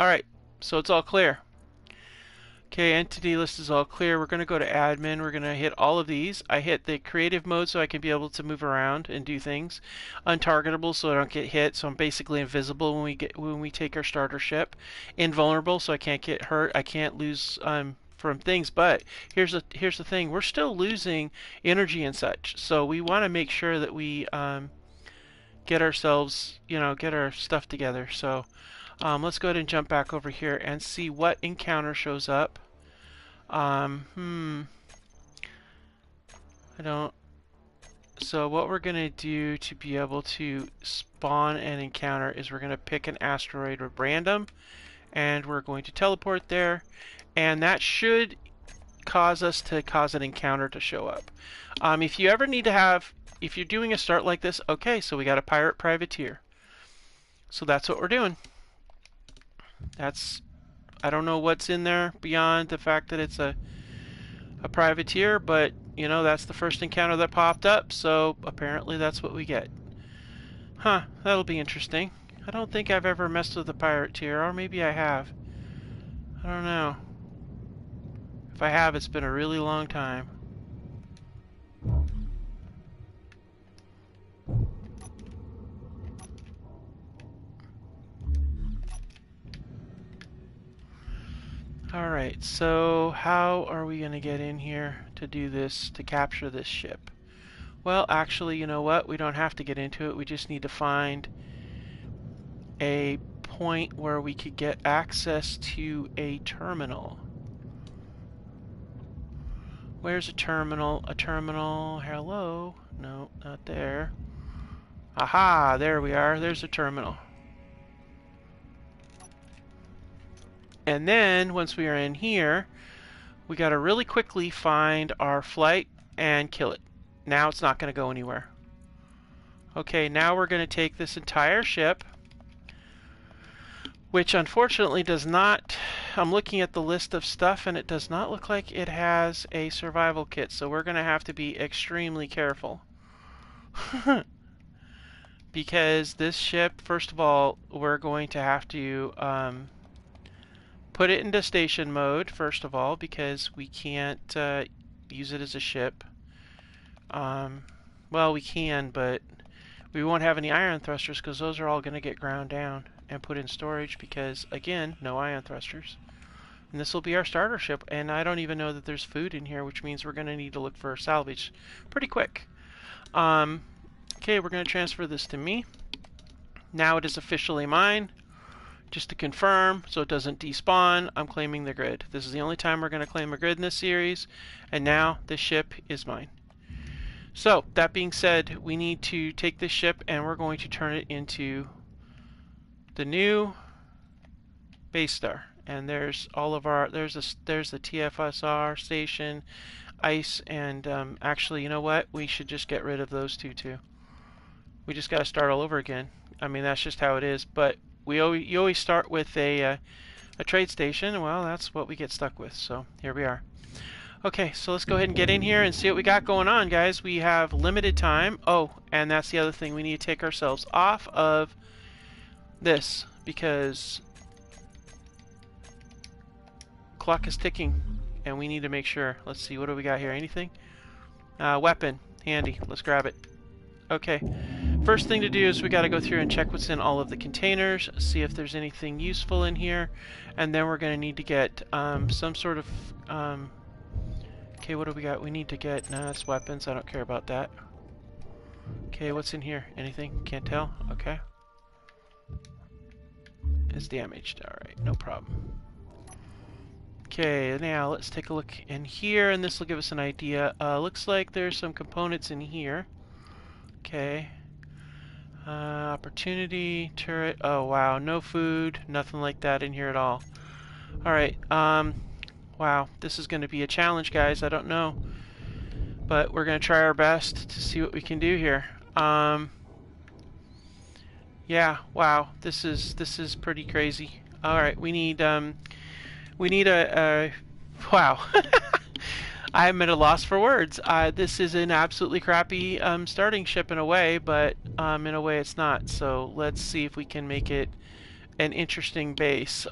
Alright, so it's all clear. Okay, entity list is all clear. We're going to go to admin. We're going to hit all of these. I hit the creative mode so I can be able to move around and do things. Untargetable so I don't get hit, so I'm basically invisible when we take our starter ship. Invulnerable so I can't get hurt. I can't lose from things. But here's the thing: we're still losing energy and such. So we want to make sure that we get ourselves, get our stuff together. So let's go ahead and jump back over here and see what encounter shows up. I don't... So what we're going to do to be able to spawn an encounter is we're going to pick an asteroid at random, and we're going to teleport there, and that should cause us to cause an encounter to show up. If you ever need to have... If you're doing a start like this, okay, so we got a pirate privateer. So that's what we're doing. I don't know what's in there beyond the fact that it's a privateer, but you know, that's the first encounter that popped up, so apparently that's what we get. Huh, that'll be interesting. I don't think I've ever messed with a privateer, or maybe I have. I don't know. If I have, it's been a really long time. Alright, so how are we going to get in here to do this, to capture this ship? Well, actually, you know what? We don't have to get into it. We just need to find a point where we could get access to a terminal. Where's a terminal? A terminal. Hello? No, not there. Aha! There we are. There's a terminal. And then, once we are in here, we gotta really quickly find our flight and kill it. Now it's not gonna go anywhere. Okay, now we're gonna take this entire ship, which unfortunately does not... I'm looking at the list of stuff and it does not look like it has a survival kit, so we're gonna have to be extremely careful. Because this ship, first of all, we're going to have to put it into station mode, first of all, because we can't use it as a ship. Well, we can, but we won't have any ion thrusters because those are all going to get ground down and put in storage because, again, no ion thrusters. And this will be our starter ship, and I don't even know that there's food in here, which means we're going to need to look for salvage pretty quick. Okay, we're going to transfer this to me. Now it is officially mine. Just to confirm, so it doesn't despawn, I'm claiming the grid. This is the only time we're going to claim a grid in this series, and now this ship is mine. So, that being said, we need to take this ship and we're going to turn it into the new base star. And there's all of our, there's the TFSR station, ICE, and actually, you know what? We should just get rid of those two too. We just got to start all over again. I mean, that's just how it is, but you always start with a trade station. Well, that's what we get stuck with, so here we are. Okay, so let's go ahead and get in here and see what we got going on, guys. We have limited time. Oh, and that's the other thing. We need to take ourselves off of this because clock is ticking and we need to make sure. Let's see, what do we got here? Anything? Weapon. Handy. Let's grab it. Okay. First thing to do is we got to go through and check what's in all of the containers, see if there's anything useful in here, and then we're going to need to get some sort of... okay, what do we got? We need to get... No, that's weapons. I don't care about that. Okay, what's in here? Anything? Can't tell? Okay. It's damaged. Alright, no problem. Okay, now let's take a look in here, and this will give us an idea. Looks like there's some components in here. Okay. Opportunity, turret. Oh, wow. No food. Nothing like that in here at all. Alright. Wow. This is going to be a challenge, guys. I don't know. But we're going to try our best to see what we can do here. Yeah. Wow. This is pretty crazy. Alright. We need a wow. I'm at a loss for words. This is an absolutely crappy starting ship in a way, but in a way it's not. So let's see if we can make it an interesting base.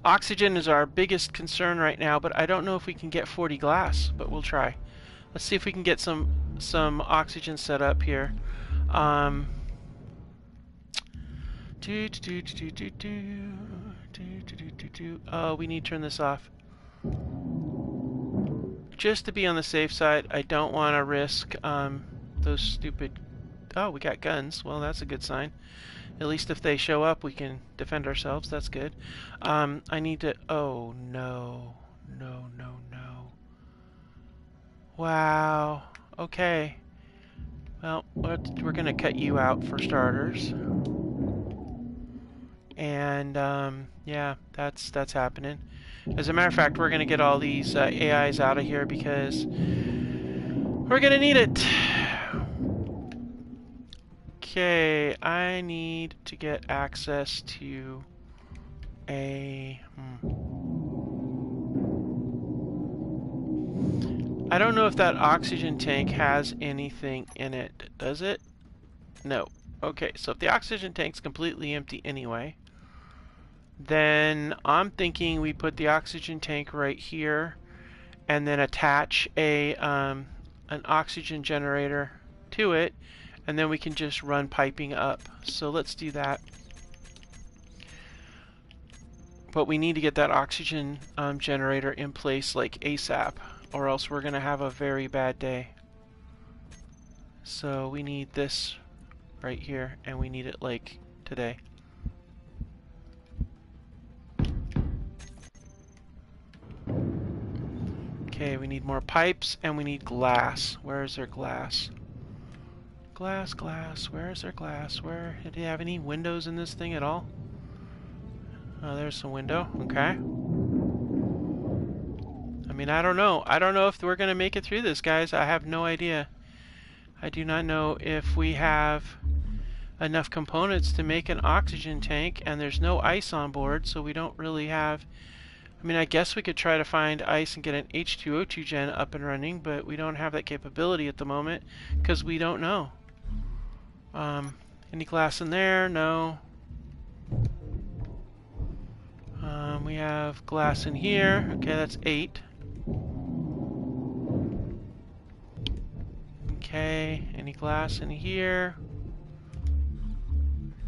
Oxygen is our biggest concern right now, but I don't know if we can get 40 glass, but we'll try. Let's see if we can get some oxygen set up here. Oh, we need to turn this off. Just to be on the safe side, I don't want to risk those stupid... Oh, we got guns. Well, that's a good sign. At least if they show up, we can defend ourselves. That's good. I need to... Oh, no. No, no, no. Wow. Okay. Well, we're going to cut you out for starters. And, yeah, that's happening. As a matter of fact, we're going to get all these AIs out of here because we're going to need it. Okay, I need to get access to a... I don't know if that oxygen tank has anything in it. Does it? No. Okay, so if the oxygen tank's completely empty anyway, then I'm thinking we put the oxygen tank right here and then attach a an oxygen generator to it, and then we can just run piping up. So let's do that. But we need to get that oxygen generator in place like ASAP, or else we're going to have a very bad day. So we need this right here, and we need it like today. Okay, we need more pipes, and we need glass. Where is their glass? Glass, glass. Where is their glass? Where? Did they have any windows in this thing at all? Oh, there's a window. Okay. I mean, I don't know. I don't know if we're going to make it through this, guys. I have no idea. I do not know if we have enough components to make an oxygen tank, and there's no ice on board, so we don't really have... I mean, I guess we could try to find ice and get an H2O2 gen up and running, but we don't have that capability at the moment because we don't know. Any glass in there? No. We have glass in here. Okay, that's 8. Okay, any glass in here?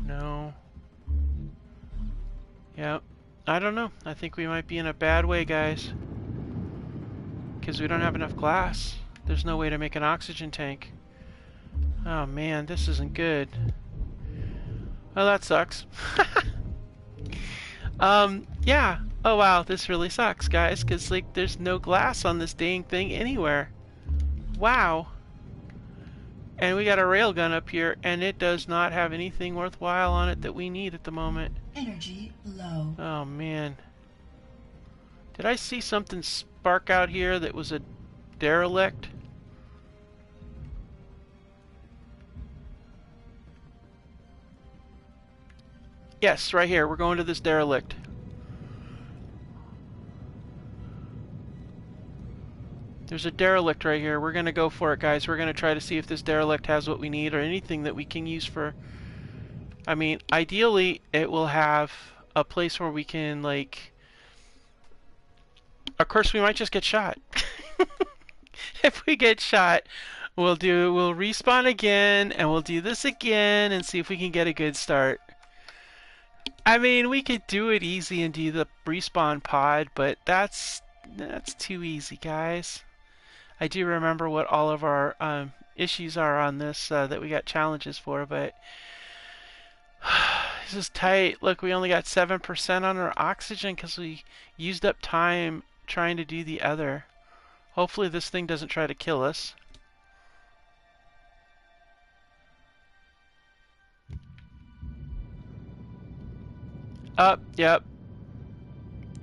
No. Yep. I don't know. I think we might be in a bad way, guys. Because we don't have enough glass. There's no way to make an oxygen tank. Oh man, this isn't good. Well, that sucks. Yeah. Oh wow, this really sucks, guys, because like there's no glass on this dang thing anywhere. Wow. And we got a railgun up here, and it does not have anything worthwhile on it that we need at the moment. Energy low. Oh man. Did I see something spark out here that was a derelict? Yes, right here. We're going to this derelict. There's a derelict right here. We're going to go for it, guys. We're going to try to see if this derelict has what we need or anything that we can use for... I mean, ideally, it will have a place where we can, like... Of course, we might just get shot. If we get shot, we'll respawn again, and we'll do this again, and see if we can get a good start. I mean, we could do it easy and do the respawn pod, but that's too easy, guys. I do remember what all of our issues are on this that we got challenges for, but this is tight. Look, we only got 7% on our oxygen because we used up time trying to do the other. Hopefully this thing doesn't try to kill us. Yep.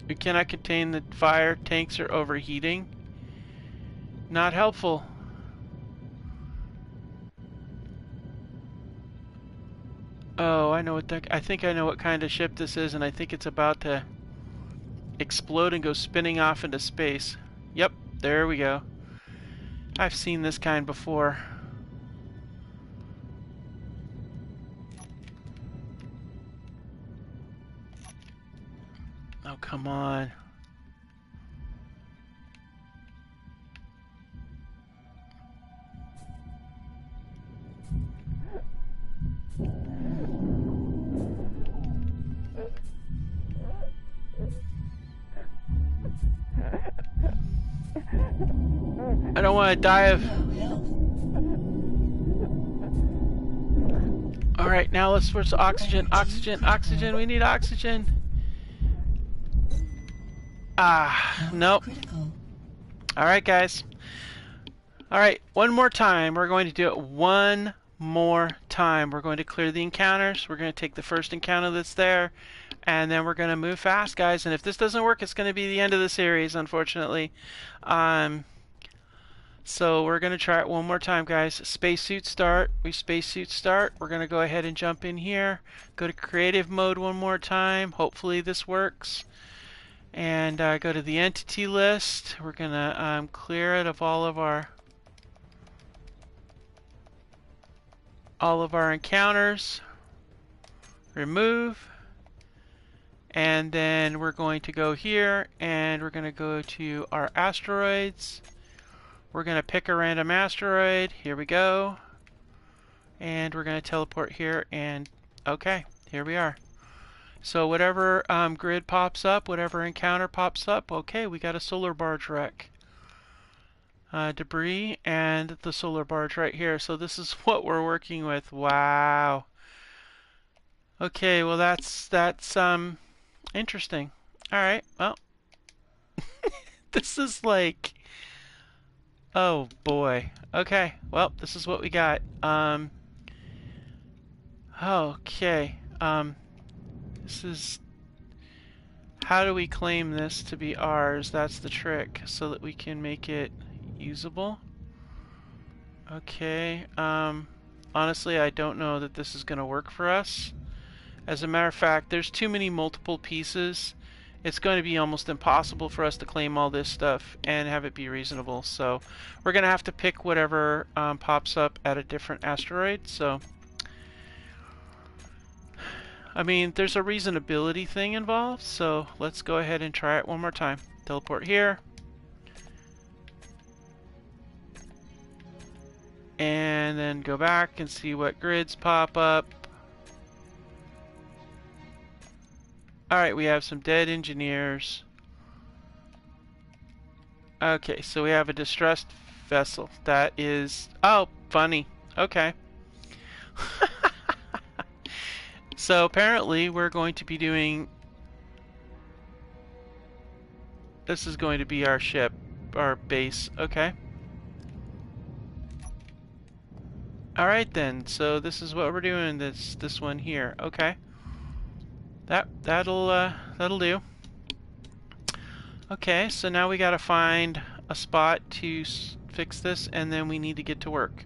We cannot contain the fire. Tanks are overheating. Not helpful. Oh, I know what I think I know what kind of ship this is, and I think it's about to explode and go spinning off into space. Yep, there we go. I've seen this kind before. Oh, come on. I don't want to die of... Alright, now let's switch to oxygen. Oxygen, oxygen. We need oxygen. Ah, nope. Alright, guys. Alright, one more time. We're going to do it one more time. We're going to clear the encounters. We're going to take the first encounter that's there, and then we're going to move fast, guys. And if this doesn't work, it's going to be the end of the series, unfortunately. So we're going to try it one more time, guys. Spacesuit start. Spacesuit start. We're going to go ahead and jump in here. Go to creative mode one more time. Hopefully this works. And go to the entity list. We're going to clear it of all of our encounters. Remove. And then we're going to go here and we're going to go to our asteroids. We're going to pick a random asteroid. Here we go. And we're going to teleport here, and okay, here we are. So whatever grid pops up, whatever encounter pops up, okay, we got a solar barge wreck. Debris and the solar barge right here. So this is what we're working with. Wow. Okay, well that's interesting. All right, well, this is like, oh boy. Okay, well, this is what we got. Okay. This is, how do we claim this to be ours? That's the trick, so that we can make it usable. Okay. Honestly, I don't know that this is going to work for us. As a matter of fact, there's too many multiple pieces. It's going to be almost impossible for us to claim all this stuff and have it be reasonable. So we're going to have to pick whatever pops up at a different asteroid. So, I mean, there's a reasonability thing involved. So let's go ahead and try it one more time. Teleport here. And then go back and see what grids pop up. Alright, we have some dead engineers. Okay, so we have a distressed vessel. That is... oh, funny. Okay. So apparently we're going to be doing... this is going to be our ship, our base. Okay. Alright then, so this is what we're doing, this one here. Okay. That'll do. Okay, so now we gotta find a spot to fix this, and then we need to get to work.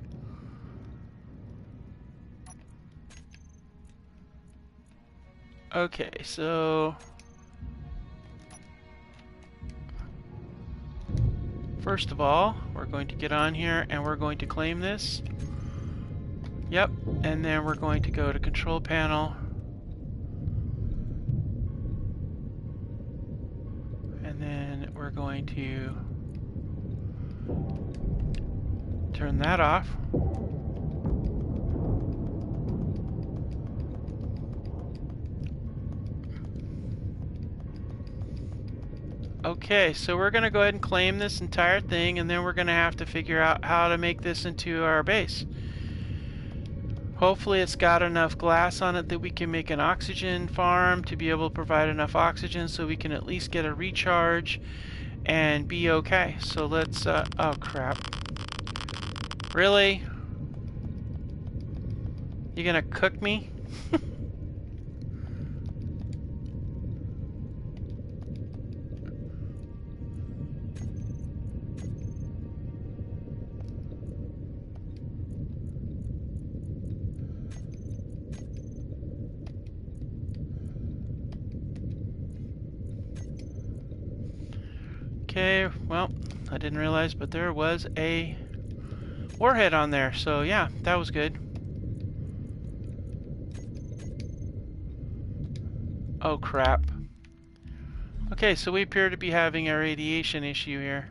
Okay, so first of all, we're going to get on here and we're going to claim this. Yep, and then we're going to go to control panel. And then we're going to turn that off. Okay, so we're going to go ahead and claim this entire thing, and then we're going to have to figure out how to make this into our base. Hopefully it's got enough glass on it that we can make an oxygen farm to be able to provide enough oxygen so we can at least get a recharge and be okay. So let's, oh crap. Really? You gonna cook me? Okay, well, I didn't realize, but there was a warhead on there, so yeah, that was good. Oh crap. Okay, so we appear to be having a radiation issue here.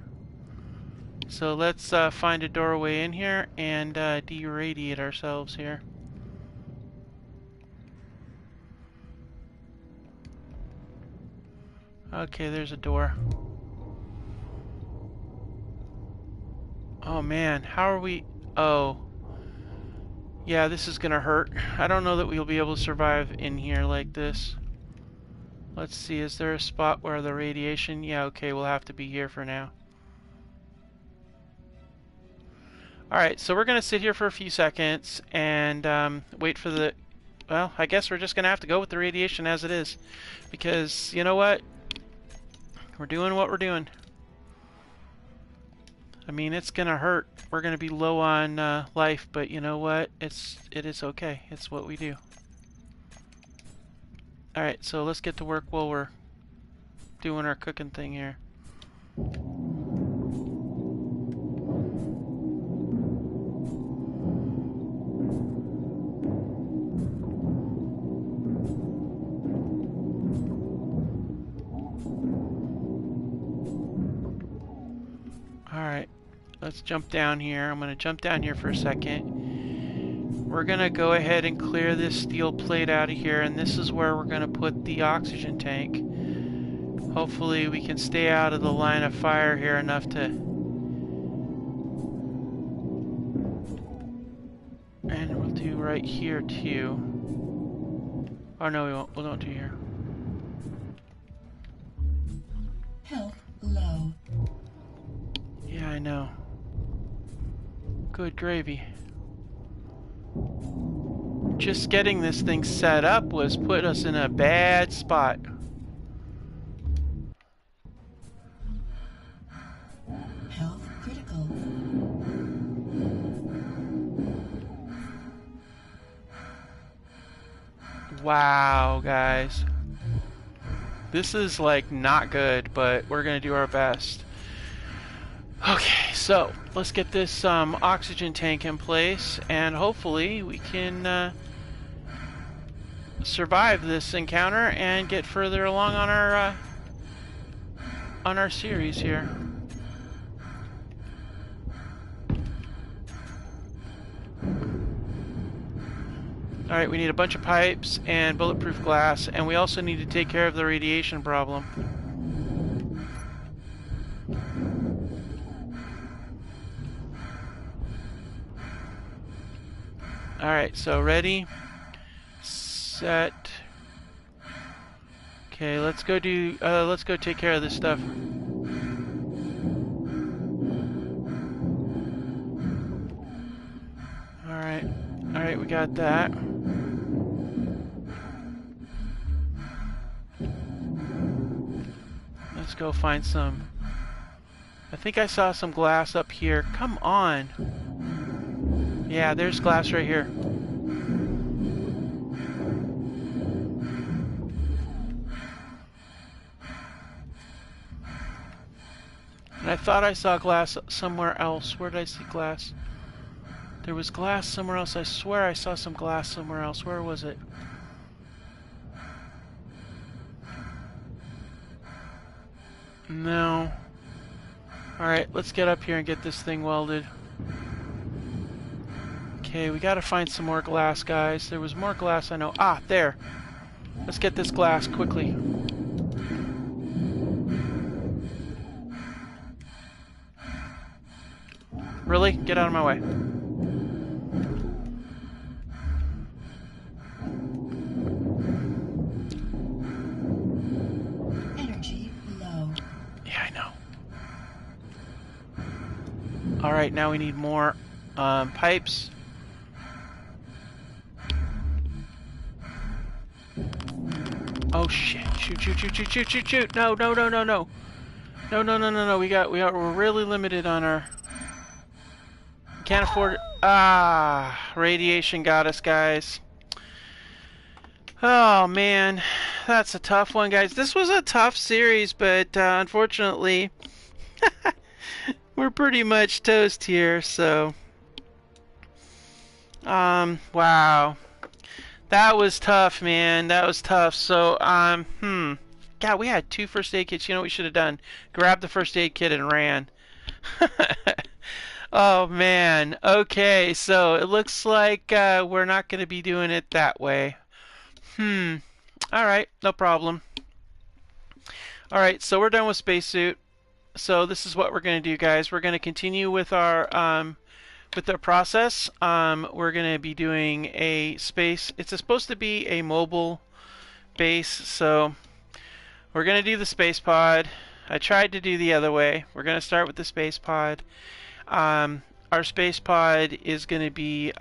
So let's find a doorway in here and de-radiate ourselves here. Okay, there's a door. Oh man, how are we... oh. Yeah, this is gonna hurt. I don't know that we'll be able to survive in here like this. Let's see, is there a spot where the radiation... Yeah, okay, we'll have to be here for now. Alright, so we're gonna sit here for a few seconds and wait for the... Well, I guess we're just gonna have to go with the radiation as it is. Because, you know what? We're doing what we're doing. I mean, it's gonna hurt. We're gonna be low on life, but you know what? It is okay. It's what we do. Alright, so let's get to work while we're doing our cooking thing here. Alright, let's jump down here. I'm going to jump down here for a second. We're going to go ahead and clear this steel plate out of here, and this is where we're going to put the oxygen tank. Hopefully we can stay out of the line of fire here enough to... And we'll do right here too. Oh no, we won't. We won't do here. Health low. Yeah, I know. Good gravy. Just getting this thing set up was put us in a bad spot. Health critical. Wow, guys. This is like not good, but we're gonna do our best. Okay, so let's get this oxygen tank in place, and hopefully we can survive this encounter and get further along on our series here. Alright, we need a bunch of pipes and bulletproof glass, and we also need to take care of the radiation problem. Alright, so ready, set. Okay, let's go take care of this stuff. Alright, we got that. Let's go find some. I think I saw some glass up here. Come on. Yeah, there's glass right here. And I thought I saw glass somewhere else. Where did I see glass? There was glass somewhere else. I swear I saw some glass somewhere else. Where was it? No. Alright, let's get up here and get this thing welded. Okay, we gotta find some more glass, guys. There was more glass, I know. Ah, there. Let's get this glass quickly. Really? Get out of my way. Energy low. Yeah, I know. Alright, now we need more pipes. Oh shit. Shoot. No. No. We're really limited on our... Can't afford it. Ah, radiation got us, guys. Oh man, that's a tough one, guys. This was a tough series, but unfortunately, we're pretty much toast here, so... wow. That was tough, man. That was tough. So, God, we had 2 first aid kits. You know what we should have done? Grabbed the first aid kit and ran. Oh, man. Okay, so it looks like we're not going to be doing it that way. Alright, no problem. Alright, so we're done with spacesuit. So this is what we're going to do, guys. We're going to continue with our with the process, we're going to be doing a space. It's supposed to be a mobile base, so we're going to do the space pod. I tried to do the other way. We're going to start with the space pod. Our space pod is going to be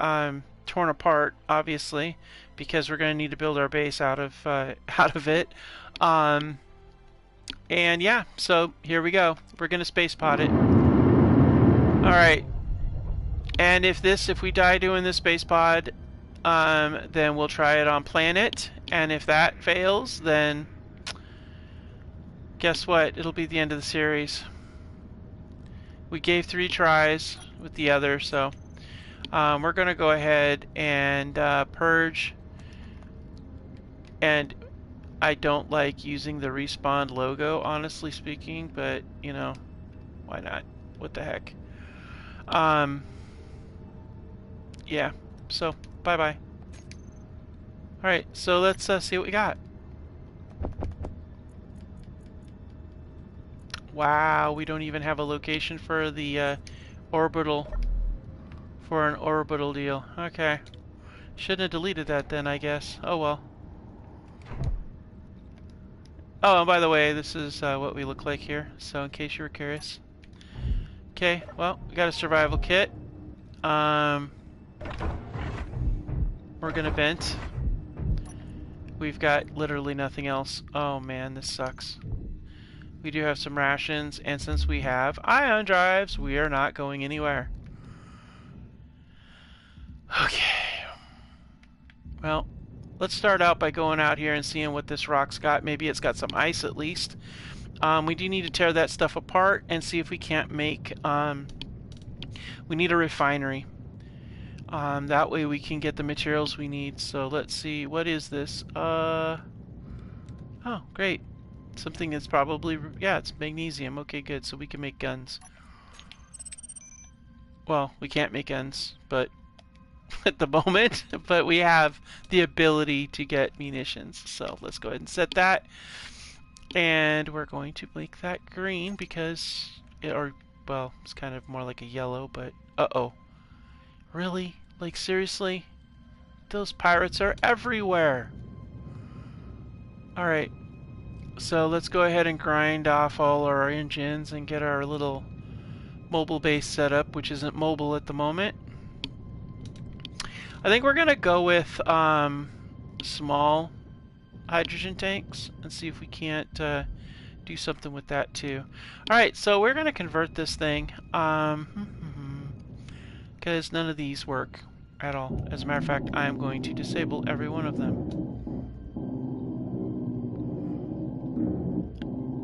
torn apart, obviously, because we're going to need to build our base out of it. And yeah, so here we go. We're going to space pod it. All right. And if we die doing the space pod, then we'll try it on planet. And if that fails, then guess what? It'll be the end of the series. We gave 3 tries with the other, so we're going to go ahead and purge. And I don't like using the respawn logo, honestly speaking, but you know, why not? What the heck? Yeah, so bye-bye. Alright, so let's see what we got. Wow, we don't even have a location for the orbital, for an orbital deal. Okay. Shouldn't have deleted that then, I guess. Oh well. Oh, and by the way, this is what we look like here, so in case you were curious. Okay, well, we got a survival kit. We're gonna vent. We've got literally nothing else. Oh man, this sucks. We do have some rations, and since we have ion drives, we are not going anywhere. Okay. Well, let's start out by going out here and seeing what this rock's got. Maybe it's got some ice at least. We do need to tear that stuff apart and see if we can't make... we need a refinery. That way we can get the materials we need. So let's see, what is this? Oh, great. Something that's probably... yeah, it's magnesium. Okay, good. So we can make guns. Well, we can't make guns, but... at the moment, but we have the ability to get munitions. So let's go ahead and set that. And we're going to make that green because... well, it's kind of more like a yellow, but... uh-oh. Really? Like, seriously? Those pirates are everywhere! Alright. So let's go ahead and grind off all our engines and get our little mobile base set up, which isn't mobile at the moment. I think we're going to go with small hydrogen tanks and see if we can't do something with that too. Alright, so we're going to convert this thing because none of these work at all. As a matter of fact, I am going to disable every one of them.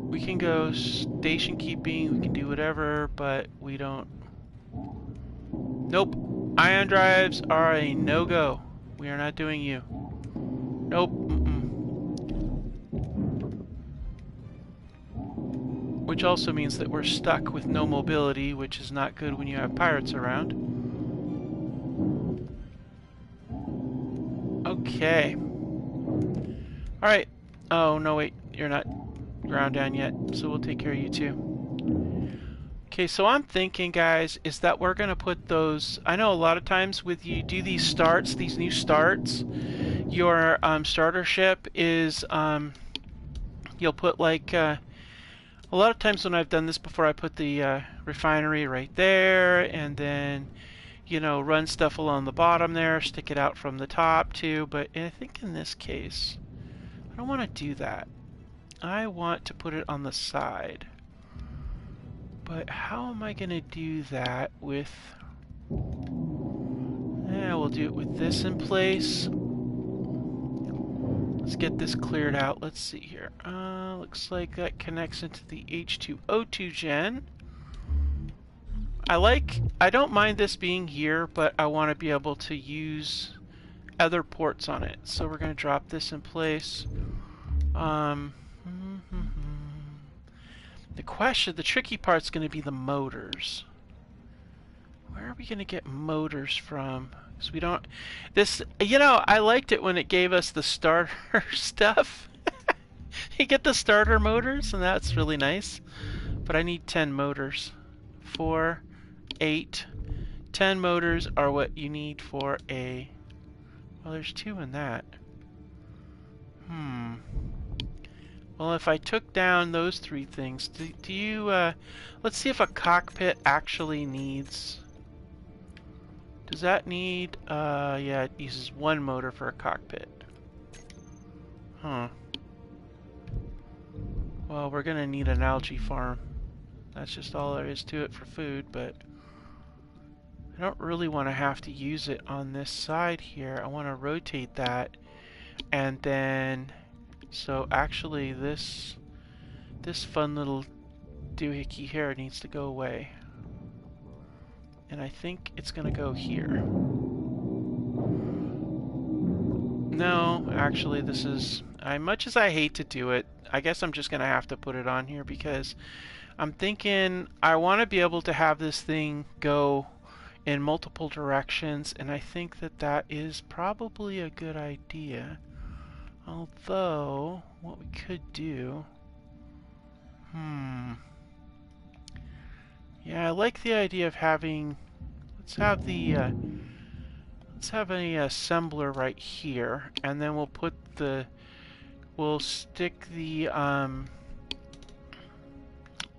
We can go station keeping, we can do whatever, but we don't... Nope. Ion drives are a no-go. We are not doing you. Nope. Which also means that we're stuck with no mobility, which is not good when you have pirates around. Okay. Alright. Oh, no, wait. You're not ground down yet, so we'll take care of you too. Okay, so I'm thinking, guys, is that we're going to put those... I know a lot of times with you do these starts, these new starts, your starter ship is... you'll put like... a lot of times when I've done this before, I put the refinery right there, and then, you know, run stuff along the bottom there, stick it out from the top too, but I think in this case, I don't want to do that. I want to put it on the side. But how am I going to do that with... yeah, we'll do it with this in place. Let's get this cleared out. Let's see here. Looks like that connects into the H2O2 gen. I don't mind this being here, but I want to be able to use other ports on it. So we're going to drop this in place. The tricky part's going to be the motors. Where are we going to get motors from? Because we don't... this, you know, I liked it when it gave us the starter stuff. You get the starter motors, and that's really nice. But I need 10 motors. 4, 8, 10 motors are what you need for a... Well, there's 2 in that. Well, if I took down those 3 things, do you, let's see if a cockpit actually needs... Does that need, yeah, it uses 1 motor for a cockpit. Huh. Well, we're gonna need an algae farm. That's just all there is to it for food, but I don't really want to have to use it on this side here. I want to rotate that, and then, so actually this fun little doohickey here needs to go away. And I think it's gonna go here. No, actually this is, much as I hate to do it, I guess I'm just gonna have to put it on here because I'm thinking I want to be able to have this thing go in multiple directions, and I think that that is probably a good idea. Although, what we could do... Yeah, I like the idea of having... Let's have the... let's have an assembler right here, and then we'll put the... We'll stick the...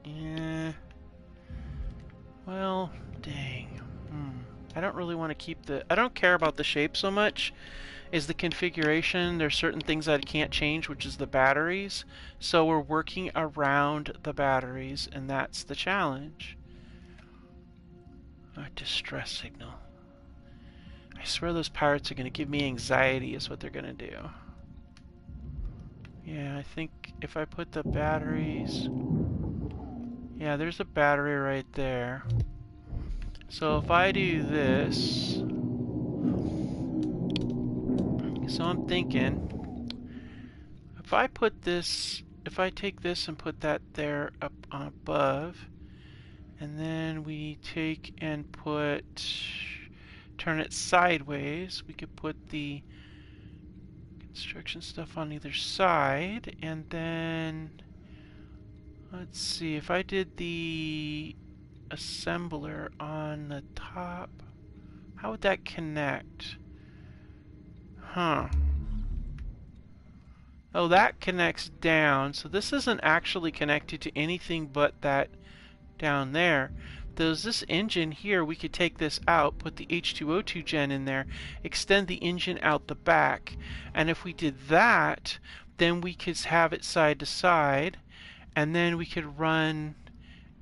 Yeah... Well, dang. I don't really want to keep the... I don't care about the shape so much. Is the configuration. There's certain things that I can't change, which is the batteries. So we're working around the batteries, and that's the challenge. A distress signal. I swear those pirates are going to give me anxiety is what they're going to do. Yeah, I think if I put the batteries... Yeah, there's a battery right there. So if I do this... So I'm thinking, if I put this, if I take this and put that there up above, and then we take and turn it sideways, we could put the construction stuff on either side, and then, let's see, if I did the assembler on the top, how would that connect? Huh. Oh, that connects down, so this isn't actually connected to anything but that down there. There's this engine here, we could take this out, put the H2O2 gen in there, extend the engine out the back, and if we did that, then we could have it side to side, and then we could run,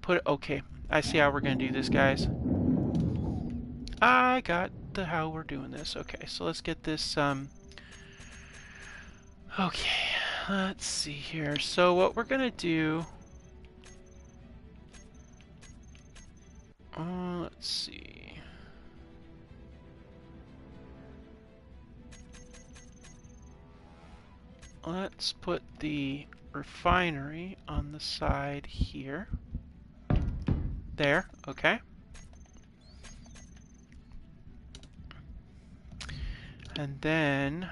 okay, I see how we're going to do this, guys. I got how we're doing this. Okay, so let's get this, okay, let's see here. So what we're gonna do, let's see. Let's put the refinery on the side here. There, okay. And then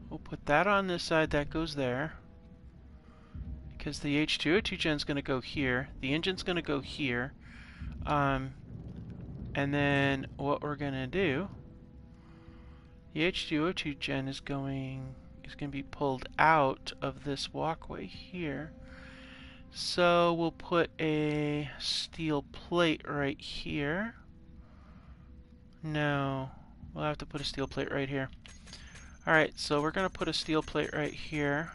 we'll put that on this side, that goes there. Because the H2O2 gen's going to go here. The engine's going to go here. And then what we're going to do, the H2O2 gen is going to be pulled out of this walkway here. So we'll put a steel plate right here. No, we'll have to put a steel plate right here. Alright, so we're going to put a steel plate right here.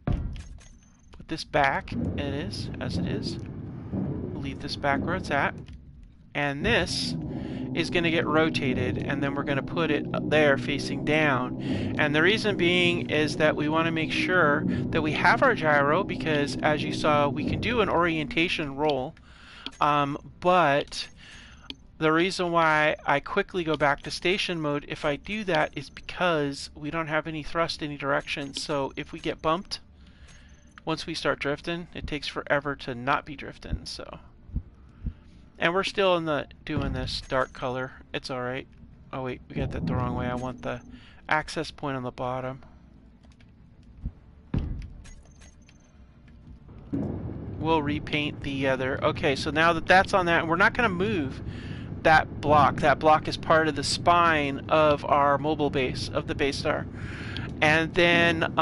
Put this back, it is, as it is. We'll leave this back where it's at. And this is going to get rotated, and then we're going to put it up there facing down. And the reason being is that we want to make sure that we have our gyro, because as you saw, we can do an orientation roll, but the reason why I quickly go back to station mode if I do that is because we don't have any thrust any direction. So if we get bumped, once we start drifting, it takes forever to not be drifting. So, and we're still in doing this dark color. It's all right. Oh wait, we got that the wrong way. I want the access point on the bottom. we'll repaint the other. Okay, so now that that's on that, we're not going to move that block. That block is part of the spine of our mobile base, of the base star. And then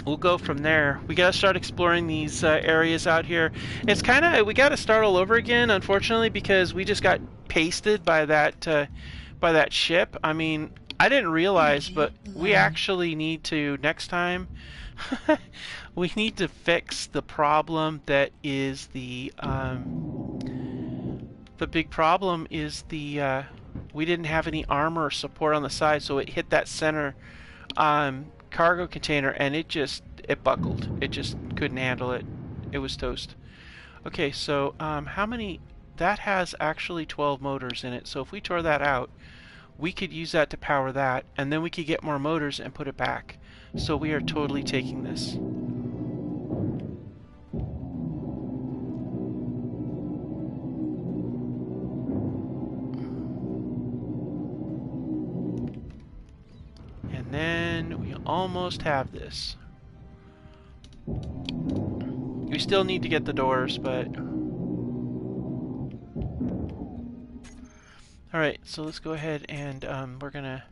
we'll go from there. We gotta start exploring these areas out here. It's kind of, we gotta start all over again, unfortunately, because we just got pasted by that ship. I mean, I didn't realize, but we actually need to next time. We need to fix the problem that is the big problem is the we didn't have any armor or support on the side, so it hit that center cargo container and it buckled. It just couldn't handle it. It was toast. Okay, so how many? That has actually 12 motors in it, so if we tore that out, we could use that to power that, and then we could get more motors and put it back. So we are totally taking this. And then we almost have this. We still need to get the doors, but... Alright, so let's go ahead and we're gonna...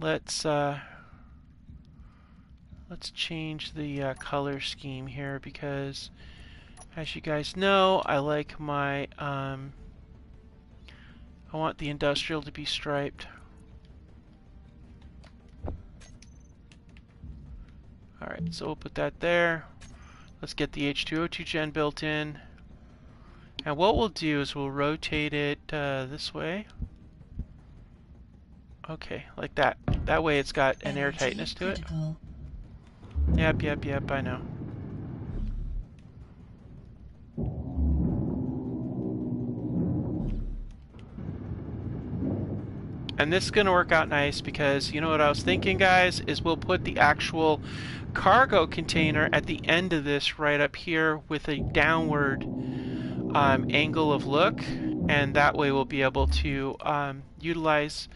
Let's change the color scheme here, because as you guys know, I like my... I want the industrial to be striped. Alright, so we'll put that there. Let's get the H2O2 gen built in. And what we'll do is we'll rotate it this way. Okay, like that. That way it's got an air tightness to it. Yep, I know. And this is going to work out nice because, you know what I was thinking, guys, is we'll put the actual cargo container at the end of this right up here with a downward angle of look, and that way we'll be able to utilize,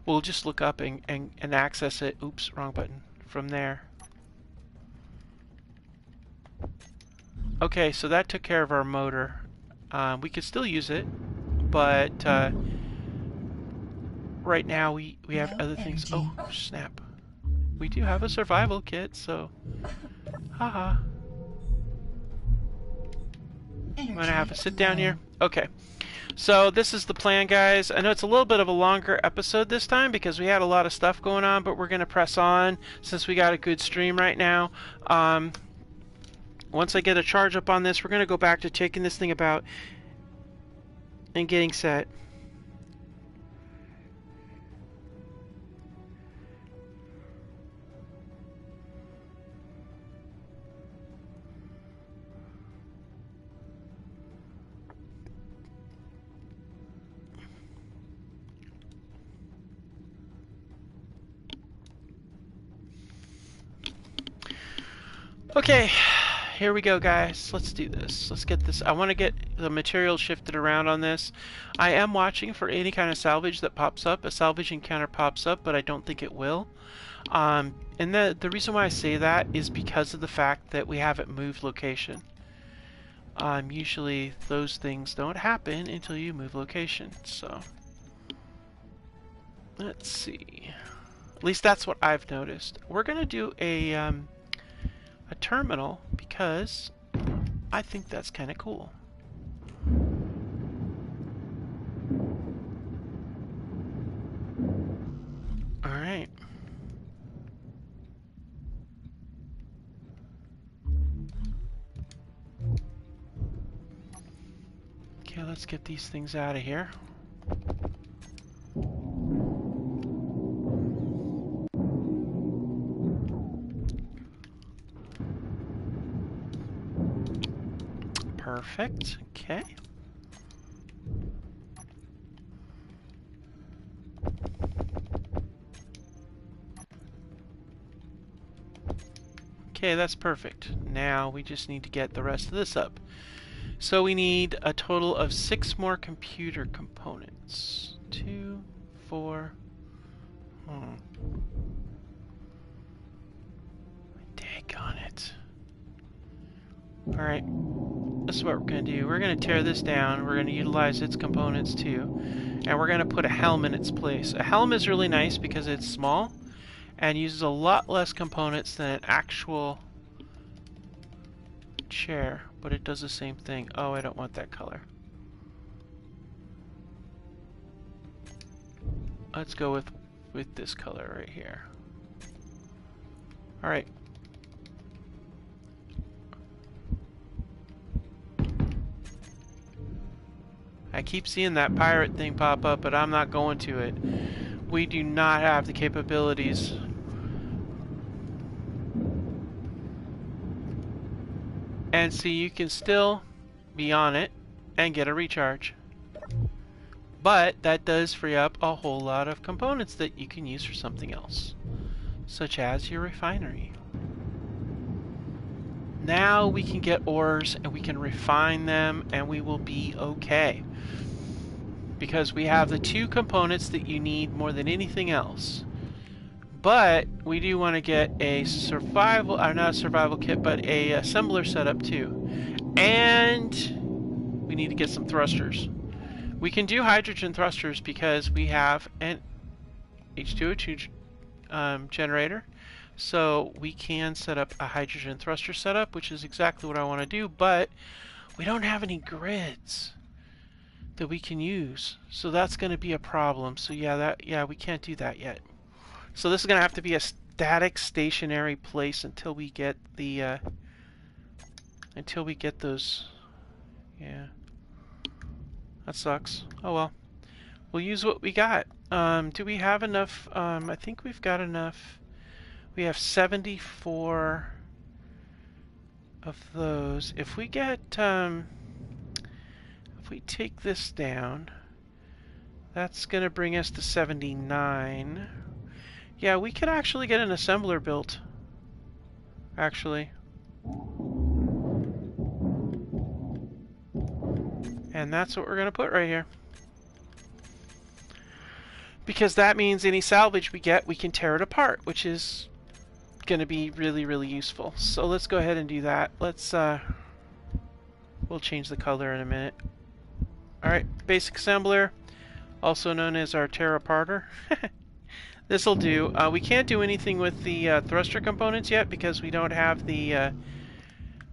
we'll just look up and access it, oops, wrong button, from there. Okay, so that took care of our motor. We could still use it, but right now we have other things. Oh, snap. We do have a survival kit, so haha. I'm gonna have to sit down here. Okay, so this is the plan, guys. I know it's a little bit of a longer episode this time because we had a lot of stuff going on, but we're gonna press on since we got a good stream right now. Once I get a charge up on this, we're gonna go back to taking this thing about and getting set. Okay, here we go, guys. Let's do this. Let's get this. I want to get the material shifted around on this. I am watching for any kind of salvage that pops up. A salvage encounter pops up, but I don't think it will. And the reason why I say that is because of the fact that we haven't moved location. Usually those things don't happen until you move location. So let's see. At least that's what I've noticed. We're gonna do a terminal because I think that's kind of cool. All right. Okay, let's get these things out of here. Perfect. Okay. Okay, that's perfect. Now we just need to get the rest of this up. So we need a total of 6 more computer components. 2, 4. Daggone it. Alright, this is what we're going to do. We're going to tear this down. We're going to utilize its components too. And we're going to put a helm in its place. A helm is really nice because it's small and uses a lot less components than an actual chair, but it does the same thing. Oh, I don't want that color. Let's go with this color right here. All right. I keep seeing that pirate thing pop up, but I'm not going to it. We do not have the capabilities. And see, you can still be on it and get a recharge. But that does free up a whole lot of components that you can use for something else, such as your refinery. Now we can get ores and we can refine them and we will be okay. Because we have the two components that you need more than anything else. But we do want to get a survival, not a survival kit, but a assembler set up too. And we need to get some thrusters. We can do hydrogen thrusters because we have an H2O2 generator. So we can set up a hydrogen thruster setup, which is exactly what I want to do, but we don't have any grids that we can use. So that's going to be a problem. So yeah, we can't do that yet. So this is going to have to be a static, stationary place until we get the those. Yeah. That sucks. Oh well. We'll use what we got. Do we have enough? I think we've got enough. We have 74 of those. If we get, if we take this down, that's going to bring us to 79. Yeah, we could actually get an assembler built. Actually. And that's what we're going to put right here. Because that means any salvage we get, we can tear it apart, which is going to be really, really useful. So let's go ahead and do that. Let's, we'll change the color in a minute. Alright, basic assembler, also known as our tear aparter. This'll do. We can't do anything with the thruster components yet because we don't have the,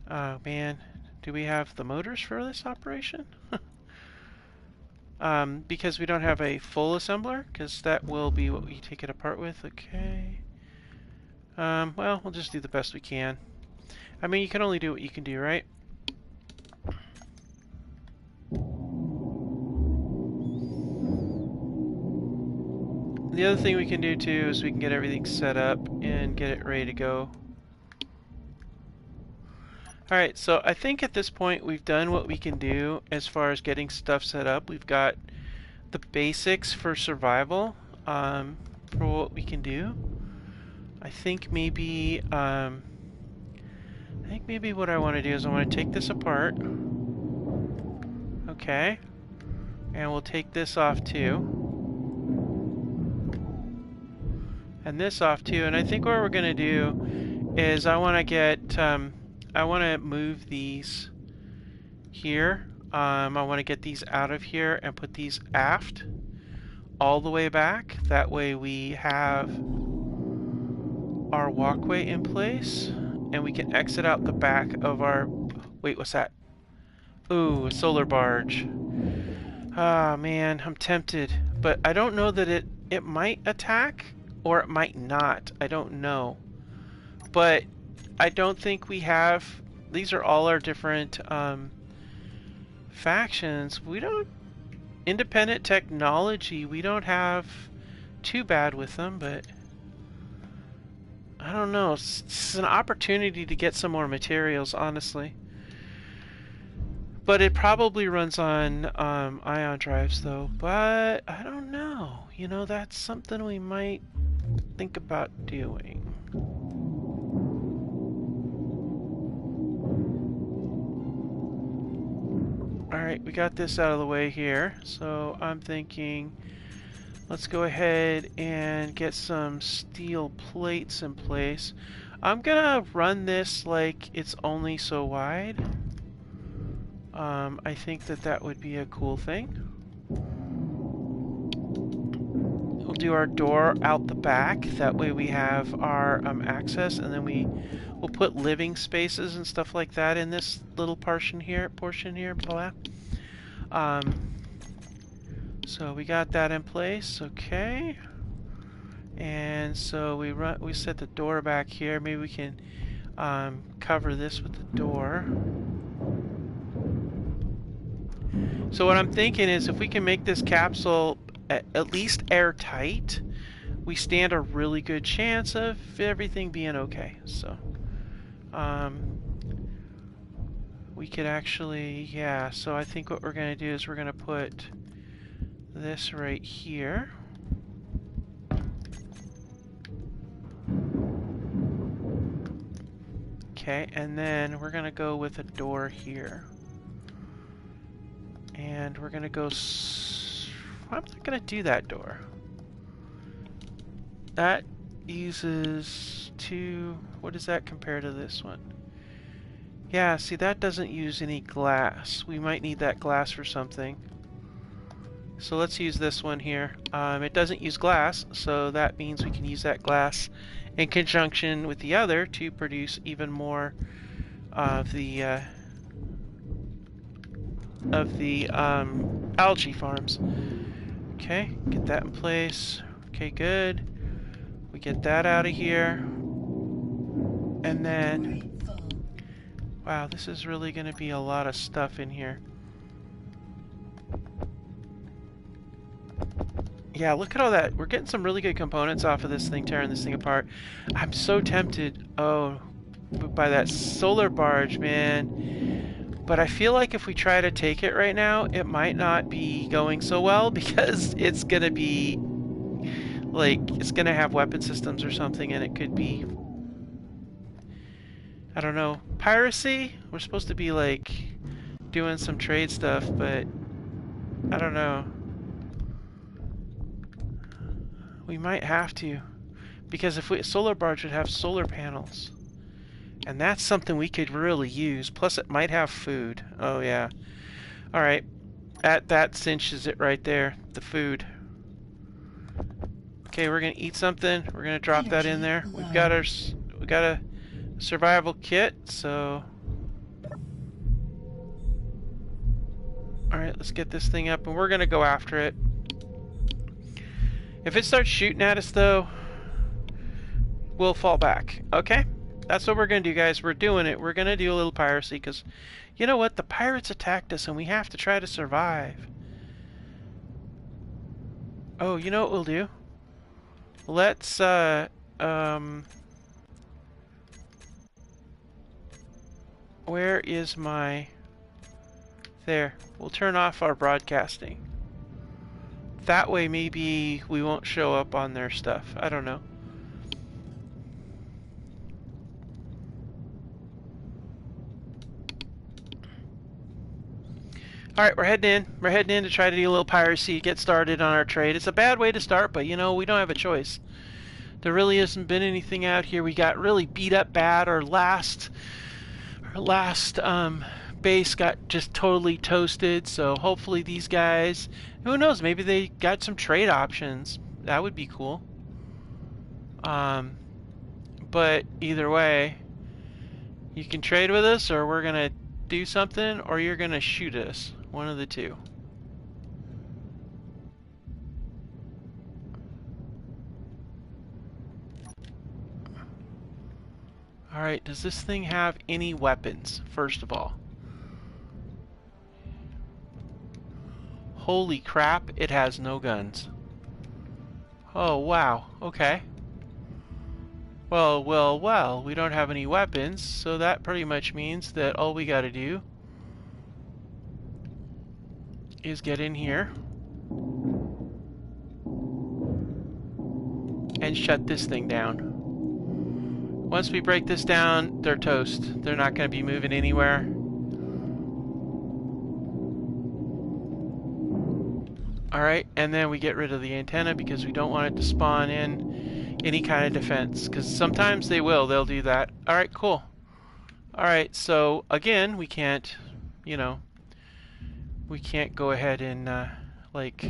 oh man, do we have the motors for this operation? Because we don't have a full assembler, because that will be what we take it apart with. Okay. Well, we'll just do the best we can. I mean, you can only do what you can do, right? The other thing we can do too is we can get everything set up and get it ready to go. Alright, so I think at this point we've done what we can do as far as getting stuff set up. We've got the basics for survival for what we can do. I think maybe what I want to do is I want to take this apart. Okay. And we'll take this off too. And this off too. And I think what we're going to do is I want to get I want to move these here. I want to get these out of here and put these aft all the way back. That way we have our walkway in place and we can exit out the back of our... Wait, what's that? Ooh, a solar barge. Ah, man, I'm tempted. But I don't know that it might attack or it might not. I don't know. But I don't think we have... These are all our different factions. We don't... Independent technology, we don't have too bad with them, but... I don't know. It's an opportunity to get some more materials, honestly. But it probably runs on ion drives, though. But I don't know. You know, that's something we might think about doing. Alright, we got this out of the way here. So I'm thinking, let's go ahead and get some steel plates in place. I'm gonna run this like it's only so wide. I think that that would be a cool thing. We'll do our door out the back. That way we have our access, and then we'll put living spaces and stuff like that in this little portion here. Blah. So we got that in place. Okay. And so we set the door back here. Maybe we can cover this with the door. So what I'm thinking is if we can make this capsule at least airtight, we stand a really good chance of everything being okay. So we could actually, yeah, so I think what we're going to do is we're going to put this right here. Okay, and then we're going to go with a door here. And we're going to go... I'm not going to do that door. That uses 2... What does that compare to this one? Yeah, see, that doesn't use any glass. We might need that glass for something. So let's use this one here. It doesn't use glass, so that means we can use that glass in conjunction with the other to produce even more of the algae farms. Okay, get that in place. Okay, good. We get that out of here. And then... Wow, this is really going to be a lot of stuff in here. Yeah, look at all that. We're getting some really good components off of this thing, tearing this thing apart. I'm so tempted, by that solar barge, man. But I feel like if we try to take it right now, it might not be going so well because it's going to be, like, it's going to have weapon systems or something, and it could be, I don't know, piracy? We're supposed to be, like, doing some trade stuff, but I don't know. We might have to, because if solar barge would have solar panels, and that's something we could really use. Plus, it might have food. Oh yeah. All right, that cinches it right there. The food. Okay, we're gonna eat something. We're gonna drop that in there. We got a survival kit. So, all right, let's get this thing up, and we're gonna go after it. If it starts shooting at us, though, we'll fall back. Okay? That's what we're going to do, guys. We're doing it. We're going to do a little piracy, because, you know what? The pirates attacked us, and we have to try to survive. Oh, you know what we'll do? Let's, where is my... There. We'll turn off our broadcasting. That way maybe we won't show up on their stuff. I don't know. Alright, we're heading in. We're heading in to try to do a little piracy, get started on our trade. It's a bad way to start, but you know, we don't have a choice. There really hasn't been anything out here. We got really beat up bad. Our last base got just totally toasted, so hopefully these guys, who knows, maybe they got some trade options. That would be cool. But either way, you can trade with us, or we're gonna do something, or you're gonna shoot us. One of the two. Alright, does this thing have any weapons, first of all? Holy crap, it has no guns. Oh, wow. Okay. Well, we don't have any weapons, so that pretty much means that all we gotta do is get in here and shut this thing down. Once we break this down, they're toast. They're not gonna be moving anywhere. Alright, and then we get rid of the antenna because we don't want it to spawn in any kind of defense, because sometimes they'll do that. All right, cool. All right, so again, we can't, you know, we can't go ahead and like,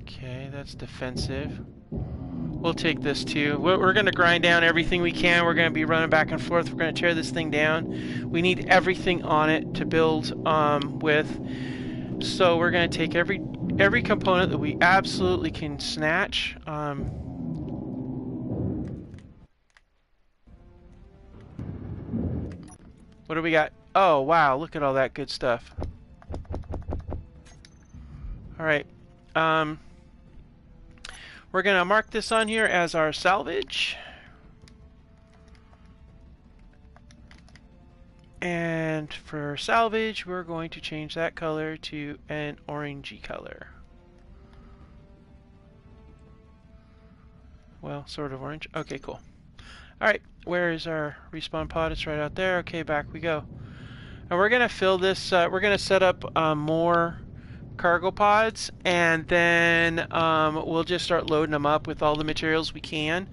okay, that's defensive. We'll take this too. We're going to grind down everything we can. We're going to be running back and forth. We're going to tear this thing down. We need everything on it to build with. So we're going to take every component that we absolutely can snatch. What do we got? Oh, wow. Look at all that good stuff. All right. We're going to mark this on here as our salvage. And for salvage, we're going to change that color to an orangey color. Well, sort of orange. Okay, cool. Alright, where is our respawn pod? It's right out there. Okay, back we go. And we're going to fill this, we're going to set up more cargo pods, and then we'll just start loading them up with all the materials we can.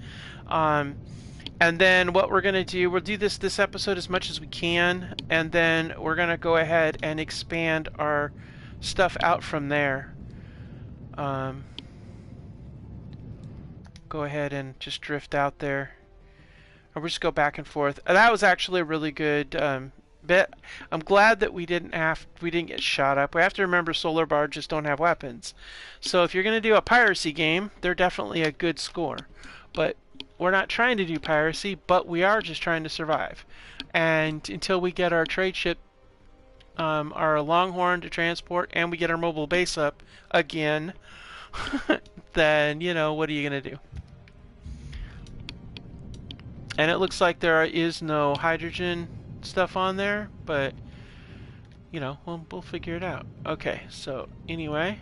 And then what we're going to do, we'll do this episode as much as we can, and then we're going to go ahead and expand our stuff out from there. Go ahead and just drift out there. Or we'll just go back and forth. That was actually a really good bit. I'm glad that we didn't get shot up. We have to remember solar barges don't have weapons. So if you're going to do a piracy game, they're definitely a good score. But we're not trying to do piracy, but we are just trying to survive. And until we get our trade ship, our Longhorn to transport, and we get our mobile base up again, then, you know, what are you going to do? And it looks like there is no hydrogen stuff on there, but, you know, we'll figure it out. Okay, so anyway,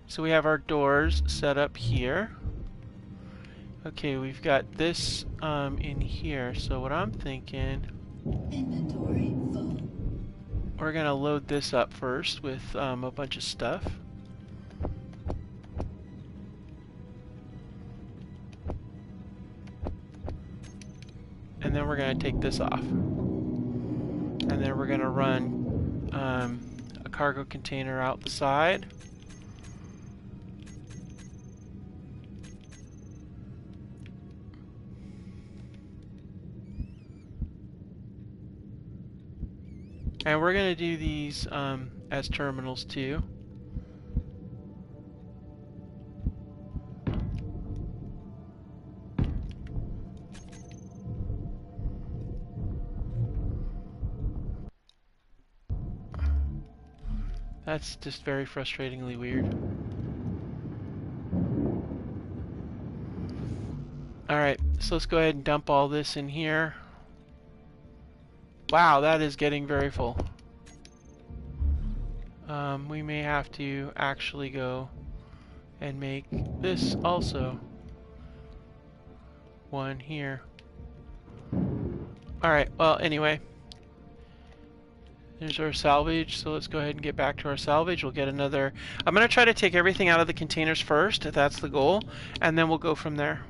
so we have our doors set up here. Okay, we've got this in here, so what I'm thinking, Inventory full. we're gonna load this up first with a bunch of stuff. And then we're gonna take this off. And then we're gonna run a cargo container out the side. And we're going to do these as terminals too. That's just very frustratingly weird. Alright, so let's go ahead and dump all this in here. Wow, that is getting very full. We may have to actually go and make this also one here. Alright, well, anyway. There's our salvage, so let's go ahead and get back to our salvage. We'll get another... I'm going to try to take everything out of the containers first, if that's the goal, and then we'll go from there.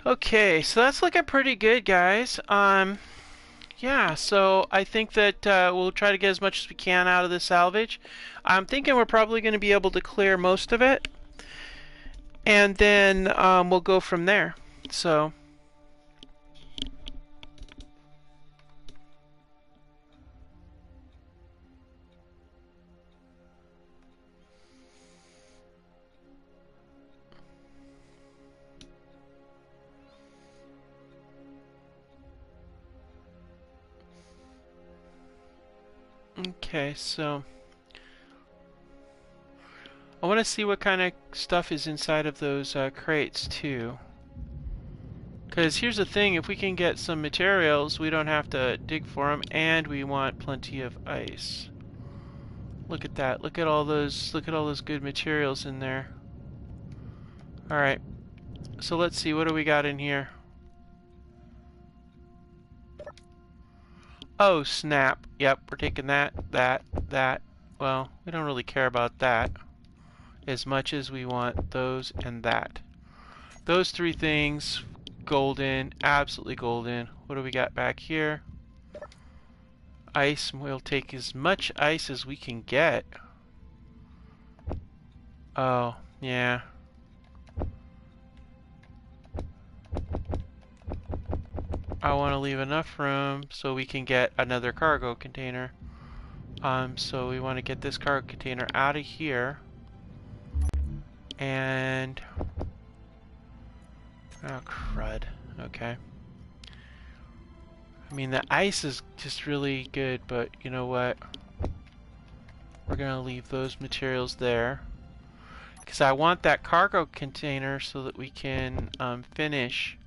Okay, so that's looking pretty good, guys. Yeah, so I think that we'll try to get as much as we can out of the salvage. I'm thinking we're probably going to be able to clear most of it, and then we'll go from there. So... Okay, so I want to see what kind of stuff is inside of those crates too. Because here's the thing, if we can get some materials, we don't have to dig for them, and we want plenty of ice. Look at that. Look at all those good materials in there. All right. So let's see, what do we got in here? Oh, snap. Yep, we're taking that. Well, we don't really care about that as much as we want those and that. Those three things, golden, absolutely golden. What do we got back here? Ice. We'll take as much ice as we can get. Oh, yeah. I want to leave enough room so we can get another cargo container. So we want to get this cargo container out of here. And... oh, crud. Okay. I mean, the ice is just really good, but you know what? We're going to leave those materials there. Because I want that cargo container so that we can finish.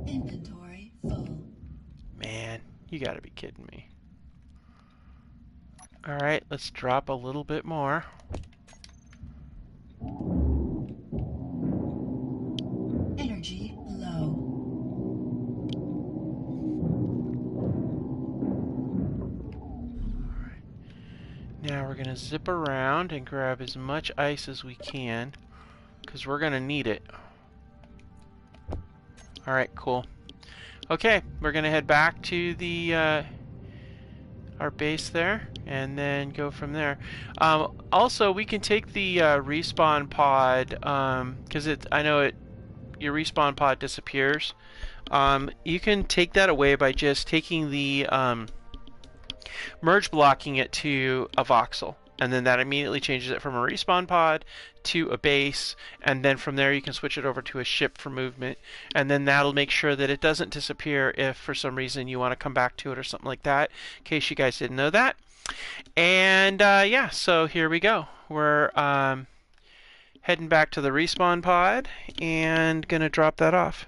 Inventory full. Man, you gotta be kidding me. Alright, let's drop a little bit more. Energy low. Alright. Now we're gonna zip around and grab as much ice as we can, because we're gonna need it. Alright, cool. Okay, we're gonna head back to the our base there, and then go from there. Also, we can take the respawn pod, because your respawn pod disappears. You can take that away by just taking the merge blocking it to a voxel, and then that immediately changes it from a respawn pod to a base, and then from there you can switch it over to a ship for movement, and then that'll make sure that it doesn't disappear if for some reason you want to come back to it or something like that, in case you guys didn't know that. And yeah, so here we go. We're heading back to the respawn pod and gonna drop that off.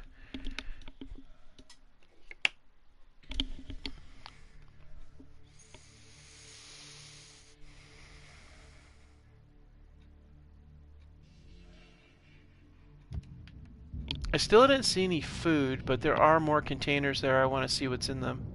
I still didn't see any food, but there are more containers there. I want to see what's in them.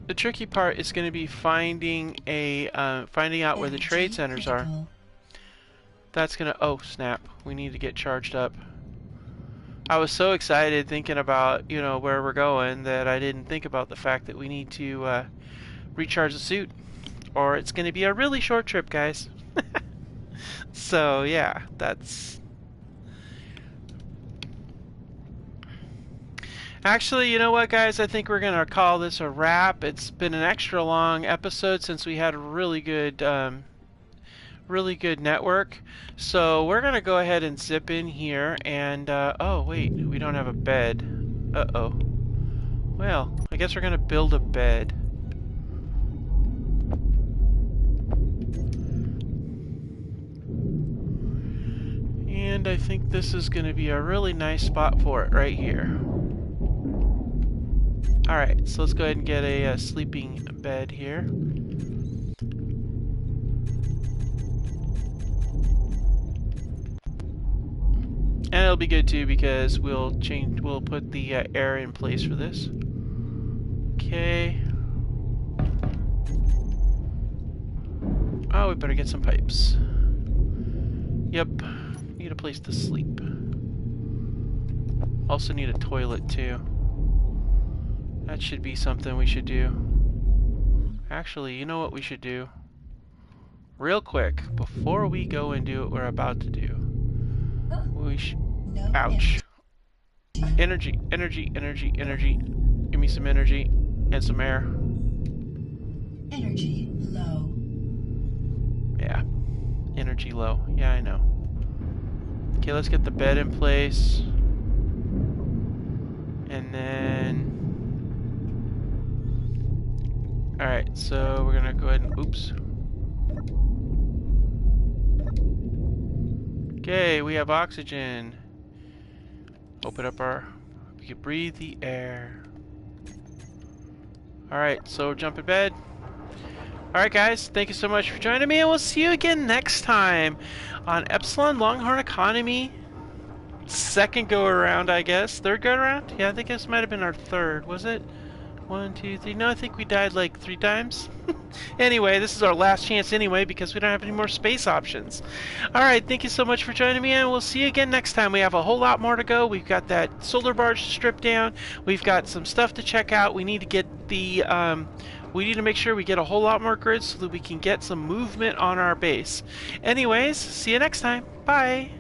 The tricky part is going to be finding out where the trade centers are. That's gonna, oh snap, we need to get charged up. I was so excited thinking about, where we're going that I didn't think about the fact that we need to recharge the suit, or it's gonna be a really short trip, guys. So yeah, that's... Actually, you know what, guys? I think we're going to call this a wrap. It's been an extra long episode since we had a really good network. So we're going to go ahead and zip in here and... oh, wait. We don't have a bed. Uh-oh. Well, I guess we're going to build a bed. And I think this is going to be a really nice spot for it right here. Alright, so let's go ahead and get a sleeping bed here. And it'll be good too because we'll put the air in place for this. Okay. Oh, we better get some pipes. Yep, need a place to sleep. Also need a toilet too. That should be something we should do. Actually, you know what we should do? Real quick, before we go and do what we're about to do, we should... No ouch. Energy. Energy, energy, energy, energy. Give me some energy and some air. Energy low. Yeah. Energy low. Yeah, I know. Okay, let's get the bed in place. And then... Alright, so we're gonna go ahead and... Oops. Okay, we have oxygen. Open up our... We can breathe the air. Alright, so jump in bed. Alright guys, thank you so much for joining me, and we'll see you again next time on Epsilon Longhorn Economy. Second go around, I guess. Third go around? Yeah, I think this might have been our third. Was it? 1, 2, 3. No, I think we died like 3 times. Anyway, this is our last chance anyway because we don't have any more space options. Alright, thank you so much for joining me, and we'll see you again next time. We have a whole lot more to go. We've got that solar barge to strip down. We've got some stuff to check out. We need to get the... we need to make sure we get a whole lot more grids so that we can get some movement on our base. Anyways, see you next time. Bye!